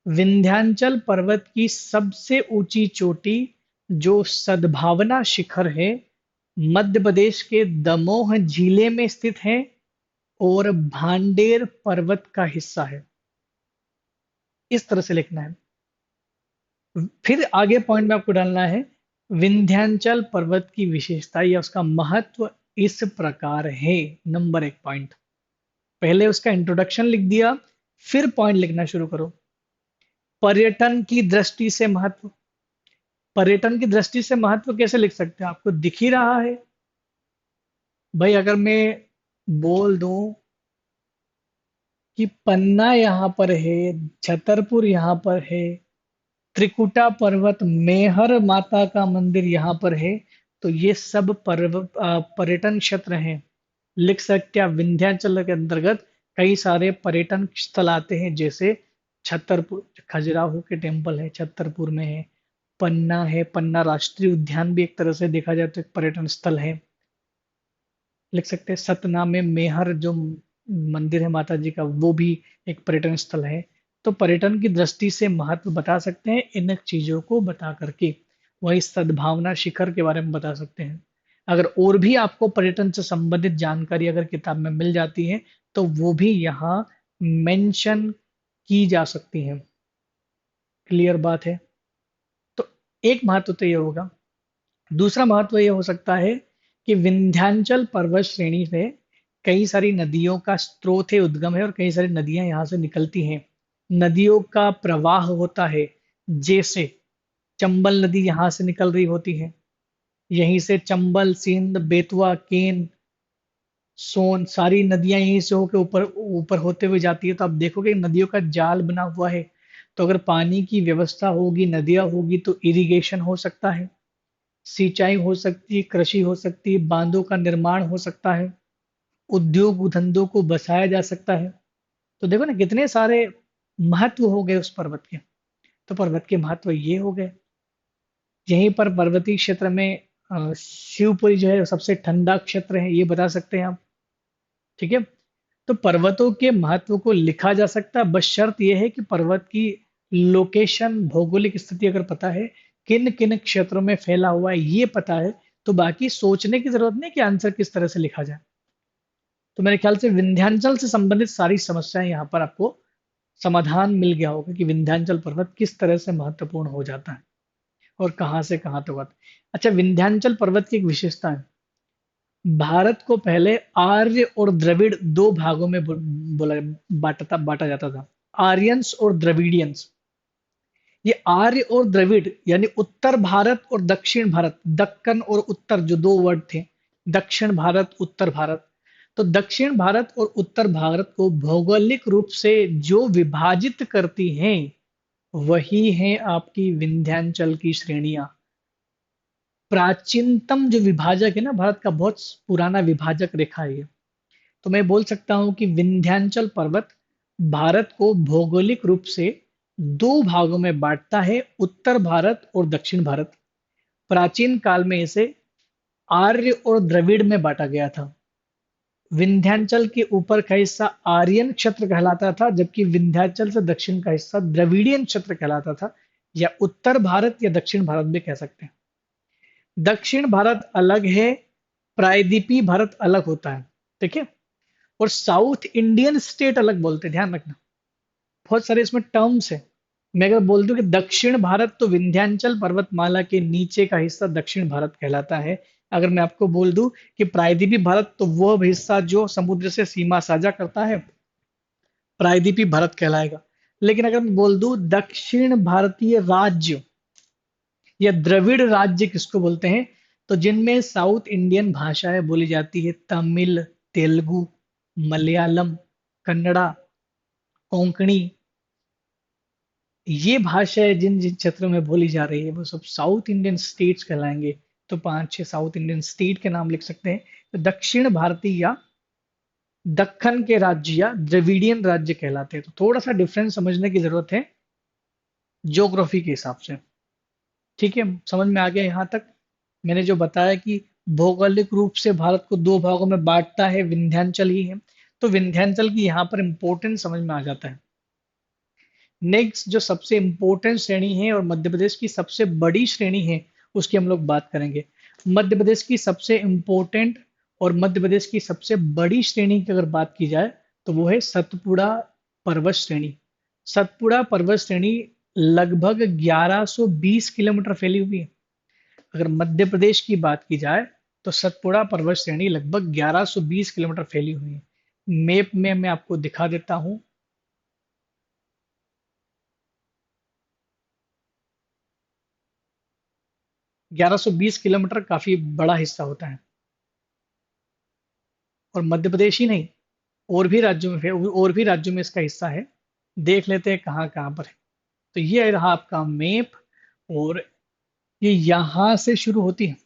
विंध्याचल पर्वत की सबसे ऊंची चोटी जो सद्भावना शिखर है, मध्य प्रदेश के दमोह जिले में स्थित है और भांडेर पर्वत का हिस्सा है। इस तरह से लिखना है। फिर आगे पॉइंट में आपको डालना है, विंध्याचल पर्वत की विशेषता या उसका महत्व इस प्रकार है। नंबर 1 पॉइंट, पहले उसका इंट्रोडक्शन लिख दिया, फिर पॉइंट लिखना शुरू करो। पर्यटन की दृष्टि से महत्व। पर्यटन की दृष्टि से महत्व कैसे लिख सकते हैं? आपको दिख ही रहा है भाई। अगर मैं बोल दूं कि पन्ना यहाँ पर है, छतरपुर यहाँ पर है, त्रिकुटा पर्वत, मेहर माता का मंदिर यहाँ पर है, तो ये सब पर्यटन क्षेत्र हैं। लिख सकते हैं आप, विंध्याचल के अंतर्गत कई सारे पर्यटन स्थल आते हैं, जैसे छतरपुर, खजुराहो के टेम्पल है छतरपुर में है। पन्ना है, पन्ना राष्ट्रीय उद्यान भी एक तरह से देखा जाए तो एक पर्यटन स्थल है। लिख सकते हैं सतना में मेहर जो मंदिर है माता जी का, वो भी एक पर्यटन स्थल है। तो पर्यटन की दृष्टि से महत्व बता सकते हैं इन चीजों को बता करके। वही सद्भावना शिखर के बारे में बता सकते हैं। अगर और भी आपको पर्यटन से संबंधित जानकारी अगर किताब में मिल जाती है, तो वो भी यहाँ मेंशन की जा सकती है। क्लियर बात है। तो एक महत्व तो ये होगा। दूसरा महत्व यह हो सकता है कि विंध्याचल पर्वत श्रेणी से कई सारी नदियों का स्रोत है, उद्गम है, और कई सारी नदियां यहाँ से निकलती हैं। नदियों का प्रवाह होता है, जैसे चंबल नदी यहाँ से निकल रही होती है। यहीं से चंबल, सिंध, बेतवा, केन, सोन, सारी नदियां यहीं से होकर ऊपर ऊपर होते हुए जाती है। तो आप देखोगे नदियों का जाल बना हुआ है। तो अगर पानी की व्यवस्था होगी, नदियां होगी, तो इरिगेशन हो सकता है, सिंचाई हो सकती है, कृषि हो सकती है, बांधों का निर्माण हो सकता है, उद्योग धंधों को बसाया जा सकता है। तो देखो ना कितने सारे महत्व हो गए उस पर्वत के। तो पर्वत के महत्व ये हो गए। यहीं पर पर्वतीय क्षेत्र में शिवपुरी जो है सबसे ठंडा क्षेत्र है, ये बता सकते हैं आप। ठीक है। तो पर्वतों के महत्व को लिखा जा सकता है, बस शर्त यह है कि पर्वत की लोकेशन, भौगोलिक स्थिति अगर पता है, किन किन क्षेत्रों में फैला हुआ है ये पता है, तो बाकी सोचने की जरूरत नहीं कि आंसर किस तरह से लिखा जाए। तो मेरे ख्याल से विंध्याचल से संबंधित सारी समस्याएं यहाँ पर आपको समाधान मिल गया होगा कि विंध्याचल पर्वत किस तरह से महत्वपूर्ण हो जाता है और कहाँ से कहाँ तक आता है। अच्छा, विंध्याचल पर्वत की एक विशेषता है, भारत को पहले आर्य और द्रविड़ दो भागों में बोला बांटा जाता था, आर्यंस और द्रविडियंस। ये आर्य और द्रविड़ यानी उत्तर भारत और दक्षिण भारत, दक्कन और उत्तर जो दो वर्ड थे, दक्षिण भारत उत्तर भारत। तो दक्षिण भारत और उत्तर भारत को भौगोलिक रूप से जो विभाजित करती हैं वही हैं आपकी विंध्याचल की श्रेणियां। प्राचीनतम जो विभाजक है ना भारत का, बहुत पुराना विभाजक रेखा है ये। तो मैं बोल सकता हूं कि विंध्याचल पर्वत भारत को भौगोलिक रूप से दो भागों में बांटता है, उत्तर भारत और दक्षिण भारत। प्राचीन काल में इसे आर्य और द्रविड़ में बांटा गया था। विंध्याचल के ऊपर का हिस्सा आर्यन क्षेत्र कहलाता था, जबकि विंध्याचल से दक्षिण का हिस्सा द्रविडियन क्षेत्र कहलाता था, या उत्तर भारत या दक्षिण भारत भी कह सकते हैं। दक्षिण भारत अलग है, प्रायद्वीपीय भारत अलग होता है। ठीक है। और साउथ इंडियन स्टेट अलग बोलते हैं, ध्यान रखना, बहुत सारे इसमें टर्म्स है। मैं अगर बोल दूं कि दक्षिण भारत, तो विंध्याचल पर्वतमाला के नीचे का हिस्सा दक्षिण भारत कहलाता है। अगर मैं आपको बोल दूं कि प्रायद्वीपीय भारत, तो वह हिस्सा जो समुद्र से सीमा साझा करता है, प्रायद्वीपीय भारत कहलाएगा। लेकिन अगर मैं बोल दूं दक्षिण भारतीय राज्य या द्रविड़ राज्य किसको बोलते हैं, तो जिनमें साउथ इंडियन भाषाएं बोली जाती है, तमिल, तेलुगु, मलयालम, कन्नड़ा, कोंकणी, ये भाषाएं जिन जिन क्षेत्रों में बोली जा रही है वो सब साउथ इंडियन स्टेट्स कहलाएंगे। तो पांच छह साउथ इंडियन स्टेट के नाम लिख सकते हैं। तो दक्षिण भारतीय या दक्कन के राज्य या द्रविडियन राज्य कहलाते हैं। तो थोड़ा सा डिफरेंस समझने की जरूरत है ज्योग्राफी के हिसाब से। ठीक है, समझ में आ गया यहाँ तक। मैंने जो बताया कि भौगोलिक रूप से भारत को दो भागों में बांटता है विंध्याचल ही है, तो विंध्याचल की यहाँ पर इंपॉर्टेंस समझ में आ जाता है। नेक्स्ट जो सबसे इंपॉर्टेंट श्रेणी है और मध्य प्रदेश की सबसे बड़ी श्रेणी है, उसकी हम लोग बात करेंगे। मध्य प्रदेश की सबसे इंपॉर्टेंट और मध्य प्रदेश की सबसे बड़ी श्रेणी की अगर बात की जाए, तो वो है सतपुड़ा पर्वत श्रेणी। सतपुड़ा पर्वत श्रेणी लगभग 1120 किलोमीटर फैली हुई है। अगर मध्य प्रदेश की बात की जाए, तो सतपुड़ा पर्वत श्रेणी लगभग 1120 किलोमीटर फैली हुई है। मैप में मैं आपको दिखा देता हूं। 1120 किलोमीटर काफी बड़ा हिस्सा होता है। और मध्य प्रदेश ही नहीं, और भी राज्यों में और भी राज्यों में इसका हिस्सा है। देख लेते हैं कहाँ कहाँ पर है। तो ये रहा आपका मैप। और ये यहां से शुरू होती है,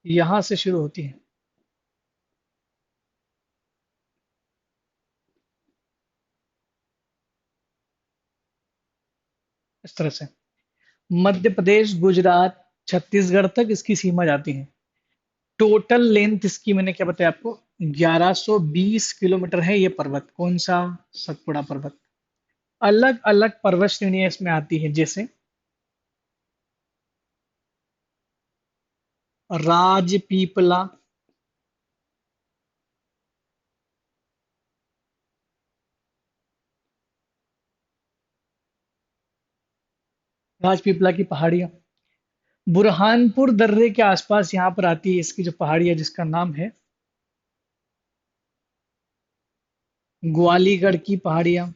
यहां से शुरू होती है इस तरह से। मध्य प्रदेश, गुजरात, छत्तीसगढ़ तक इसकी सीमा जाती है। टोटल लेंथ इसकी मैंने क्या बताया आपको, 1120 किलोमीटर है ये पर्वत। कौन सा? सतपुड़ा पर्वत। अलग अलग पर्वत श्रेणियां इसमें आती है, जैसे राजपीपला। राजपीपला की पहाड़ियां बुरहानपुर दर्रे के आसपास यहाँ पर आती है, इसकी जो पहाड़ी है जिसका नाम है ग्वालीगढ़ की पहाड़ियां।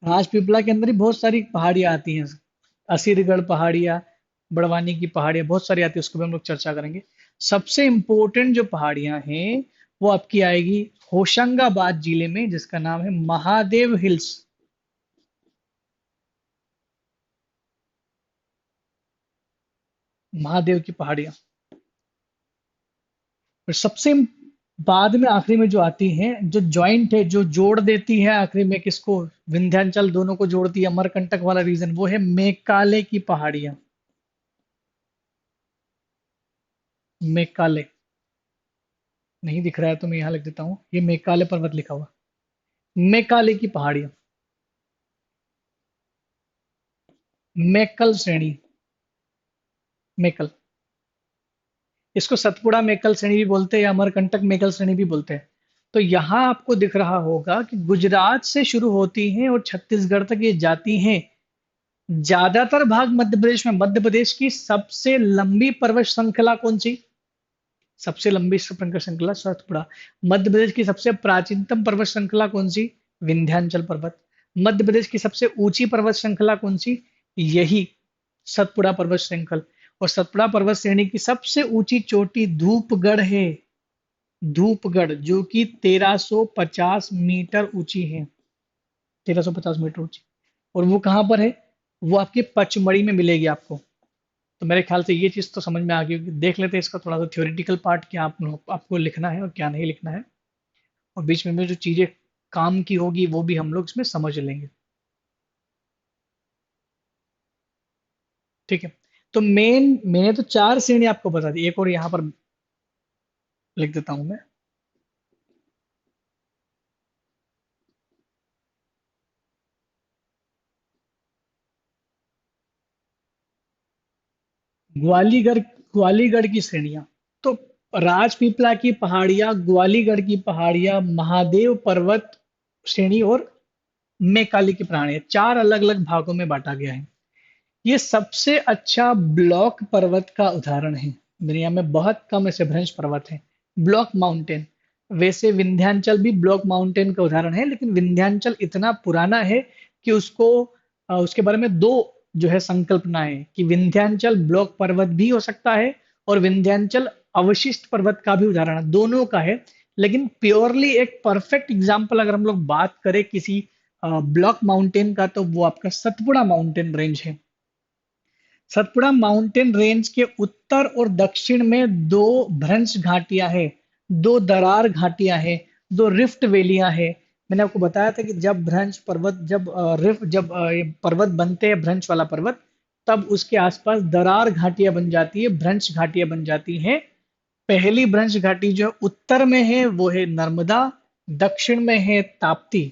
राजपीपला के अंदर ही बहुत सारी पहाड़ियां आती हैं, असीरगढ़ पहाड़ियां, बड़वानी की पहाड़ियां, बहुत सारी आती है, उसको भी हम लोग चर्चा करेंगे। सबसे इंपॉर्टेंट जो पहाड़ियां हैं वो आपकी आएगी होशंगाबाद जिले में, जिसका नाम है महादेव हिल्स। महादेव की पहाड़ियां। और सबसे बाद में आखिरी में जो आती है, जो जॉइंट है, जो जोड़ देती है आखिरी में किसको, विंध्याचल दोनों को जोड़ती है, अमरकंटक वाला रीजन, वो है मेकाले की पहाड़ियां। मेकाले नहीं दिख रहा है तो मैं यहाँ लिख देता हूँ, ये मेकाले पर्वत लिखा हुआ, मेकाले की पहाड़ियां। मेकल श्रेणी, मेकल, इसको सतपुड़ा मेकल श्रेणी भी बोलते हैं या अमरकंटक मेकल श्रेणी भी बोलते हैं। तो यहाँ आपको दिख रहा होगा कि गुजरात से शुरू होती हैं और छत्तीसगढ़ तक ये जाती हैं। ज्यादातर भाग मध्य प्रदेश में, मध्य प्रदेश की सबसे लंबी पर्वत श्रृंखला कौन सी, सबसे लंबी पर्वत श्रृंखला सतपुड़ा। मध्य प्रदेश की सबसे प्राचीनतम पर्वत श्रृंखला कौन सी, विंध्याचल पर्वत। मध्य प्रदेश की सबसे ऊंची पर्वत श्रृंखला कौन सी, यही सतपुड़ा पर्वत श्रृंखल। और सतपुड़ा पर्वत श्रेणी की सबसे ऊंची चोटी धूपगढ़ है, धूपगढ़, जो कि 1350 मीटर ऊंची है, 1350 मीटर ऊंची। और वो कहाँ पर है, वो आपके पचमढ़ी में मिलेगी आपको। तो मेरे ख्याल से ये चीज़ तो समझ में आ गई होगी। देख लेते हैं इसका थोड़ा सा थ्योरेटिकल पार्ट, क्या आपको लिखना है और क्या नहीं लिखना है, और बीच में जो चीज़ें काम की होगी वो भी हम लोग इसमें समझ लेंगे। ठीक है, तो मैंने तो 4 श्रेणी आपको बता दी, एक और यहाँ पर लिख देता हूँ मैं। ग्वालीगढ़, ग्वालीगढ़ की श्रेणियां, तो राजपीपला की पहाड़ियां, ग्वालीगढ़ की पहाड़ियां, महादेव पर्वत श्रेणी और मैकाली की पहाड़ियां, 4 अलग अलग भागों में बांटा गया है। ये सबसे अच्छा ब्लॉक पर्वत का उदाहरण है। दुनिया में बहुत कम ऐसे भ्रंश पर्वत हैं, ब्लॉक माउंटेन। वैसे विंध्याचल भी ब्लॉक माउंटेन का उदाहरण है, लेकिन विंध्याचल इतना पुराना है कि उसके बारे में दो जो है संकल्पनाएं हैं, कि विंध्याचल ब्लॉक पर्वत भी हो सकता है और विंध्याचल अवशिष्ट पर्वत का भी उदाहरण है, दोनों का है। लेकिन प्योरली एक परफेक्ट एग्जाम्पल अगर हम लोग बात करें किसी ब्लॉक माउंटेन का, तो वो आपका सतपुड़ा माउंटेन रेंज है। सतपुड़ा माउंटेन रेंज के उत्तर और दक्षिण में दो भ्रंश घाटियां हैं, दो दरार घाटियां हैं, दो रिफ्ट वैलियां हैं। मैंने आपको बताया था कि जब भ्रंश पर्वत, जब रिफ्ट, जब ये पर्वत बनते हैं भ्रंश वाला पर्वत, तब उसके आसपास दरार घाटियां बन जाती है, भ्रंश घाटियां बन जाती हैं। पहली भ्रंश घाटी जो उत्तर में है वो है नर्मदा, दक्षिण में है ताप्ती।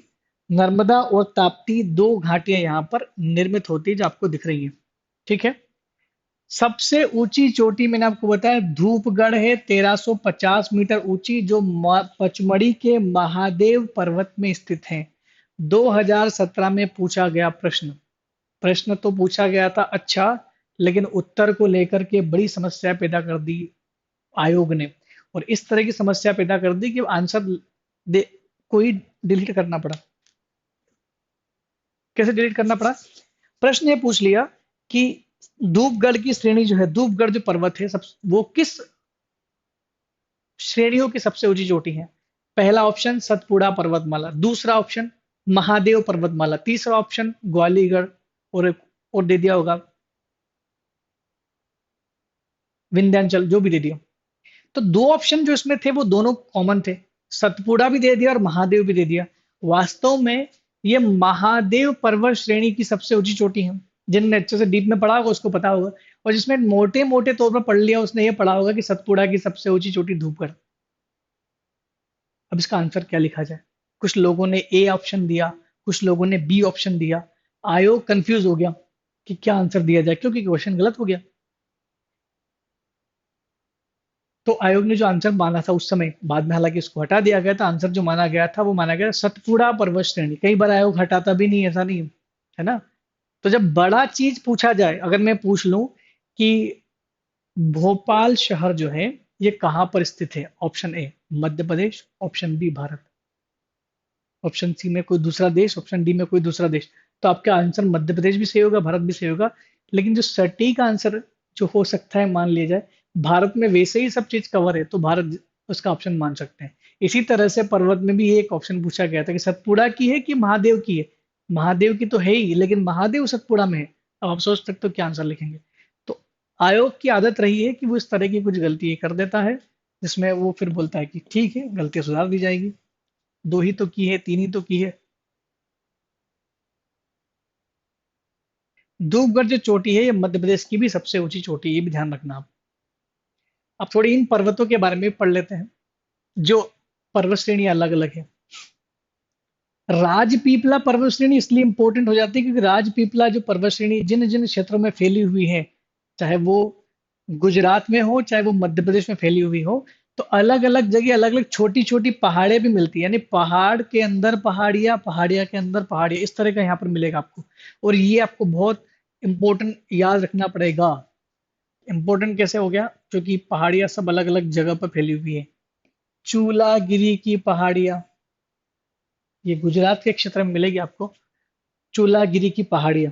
नर्मदा और ताप्ती दो घाटियां यहाँ पर निर्मित होती है जो आपको दिख रही है। ठीक है, सबसे ऊंची चोटी मैंने आपको बताया धूपगढ़ है, 1350 मीटर ऊंची, जो पचमढ़ी के महादेव पर्वत में स्थित है। 2017 में पूछा गया प्रश्न, प्रश्न तो पूछा गया था अच्छा, लेकिन उत्तर को लेकर के बड़ी समस्या पैदा कर दी आयोग ने। और इस तरह की समस्या पैदा कर दी कि आंसर दे कोई डिलीट करना पड़ा। कैसे डिलीट करना पड़ा, प्रश्न ये पूछ लिया कि धूपगढ़ की श्रेणी जो है, धूपगढ़ जो पर्वत है, सब वो किस श्रेणियों की सबसे ऊंची चोटी है। पहला ऑप्शन सतपुड़ा पर्वतमाला, दूसरा ऑप्शन महादेव पर्वतमाला, तीसरा ऑप्शन ग्वालीगढ़, और दे दिया होगा विंध्याचल, जो भी दे दिया। तो दो ऑप्शन जो इसमें थे वो दोनों कॉमन थे, सतपुड़ा भी दे दिया और महादेव भी दे दिया। वास्तव में ये महादेव पर्वत श्रेणी की सबसे ऊंची चोटी है। जिनने अच्छे से डीप में पढ़ा होगा उसको पता होगा, और जिसमें मोटे मोटे तौर पर पढ़ लिया उसने ये पढ़ा होगा कि सतपुड़ा की सबसे ऊंची चोटी धूपगढ़। अब इसका आंसर क्या लिखा जाए, कुछ लोगों ने ए ऑप्शन दिया, कुछ लोगों ने बी ऑप्शन दिया। आयोग कंफ्यूज हो गया कि क्या आंसर दिया जाए, क्योंकि क्वेश्चन गलत हो गया। तो आयोग ने जो आंसर माना था उस समय, बाद में हालांकि इसको हटा दिया गया था, आंसर जो माना गया था वो माना गया सतपुड़ा पर्वत श्रेणी। कई बार आयोग हटाता भी नहीं, ऐसा नहीं है ना। तो जब बड़ा चीज पूछा जाए, अगर मैं पूछ लूं कि भोपाल शहर जो है ये कहाँ पर स्थित है, option A Madhya Pradesh, option B Bharat, option C में कोई दूसरा देश, ऑप्शन डी में कोई दूसरा देश, तो आपका आंसर मध्य प्रदेश भी सही होगा, भारत भी सही होगा। लेकिन जो सटीक आंसर जो हो सकता है, मान लिया जाए भारत में वैसे ही सब चीज कवर है, तो भारत उसका ऑप्शन मान सकते हैं। इसी तरह से पर्वत में भी एक ऑप्शन पूछा गया था कि सतपुड़ा की है कि महादेव की है। महादेव की तो है ही, लेकिन महादेव सतपुड़ा में है। अब आप सोच सकते हो क्या आंसर लिखेंगे। तो आयोग की आदत रही है कि वो इस तरह की कुछ गलती कर देता है, जिसमें वो फिर बोलता है कि ठीक है, गलतियां सुधार दी जाएगी, दो ही तो की है, तीन ही तो की है। धूपगढ़ जो चोटी है ये मध्य प्रदेश की भी सबसे ऊंची चोटी है, ये भी ध्यान रखना आप। अब थोड़ी इन पर्वतों के बारे में भी पढ़ लेते हैं, जो पर्वत श्रेणी अलग अलग है। राजपीपला पर्वत श्रेणी इसलिए इंपॉर्टेंट हो जाती है क्योंकि राजपीपला जो पर्वत श्रेणी जिन जिन क्षेत्रों में फैली हुई है, चाहे वो गुजरात में हो चाहे वो मध्य प्रदेश में फैली हुई हो, तो अलग अलग जगह अलग अलग छोटी छोटी पहाड़े भी मिलती है, यानी पहाड़ के अंदर पहाड़ियाँ, पहाड़ियाँ के अंदर पहाड़ियाँ, इस तरह का यहाँ पर मिलेगा आपको। और ये आपको बहुत इंपॉर्टेंट याद रखना पड़ेगा। इंपॉर्टेंट कैसे हो गया, क्योंकि पहाड़ियाँ सब अलग अलग जगह पर फैली हुई है। चूलागिरी की पहाड़ियाँ, ये गुजरात के क्षेत्र में मिलेगी आपको, चूलागिरी की पहाड़ियाँ।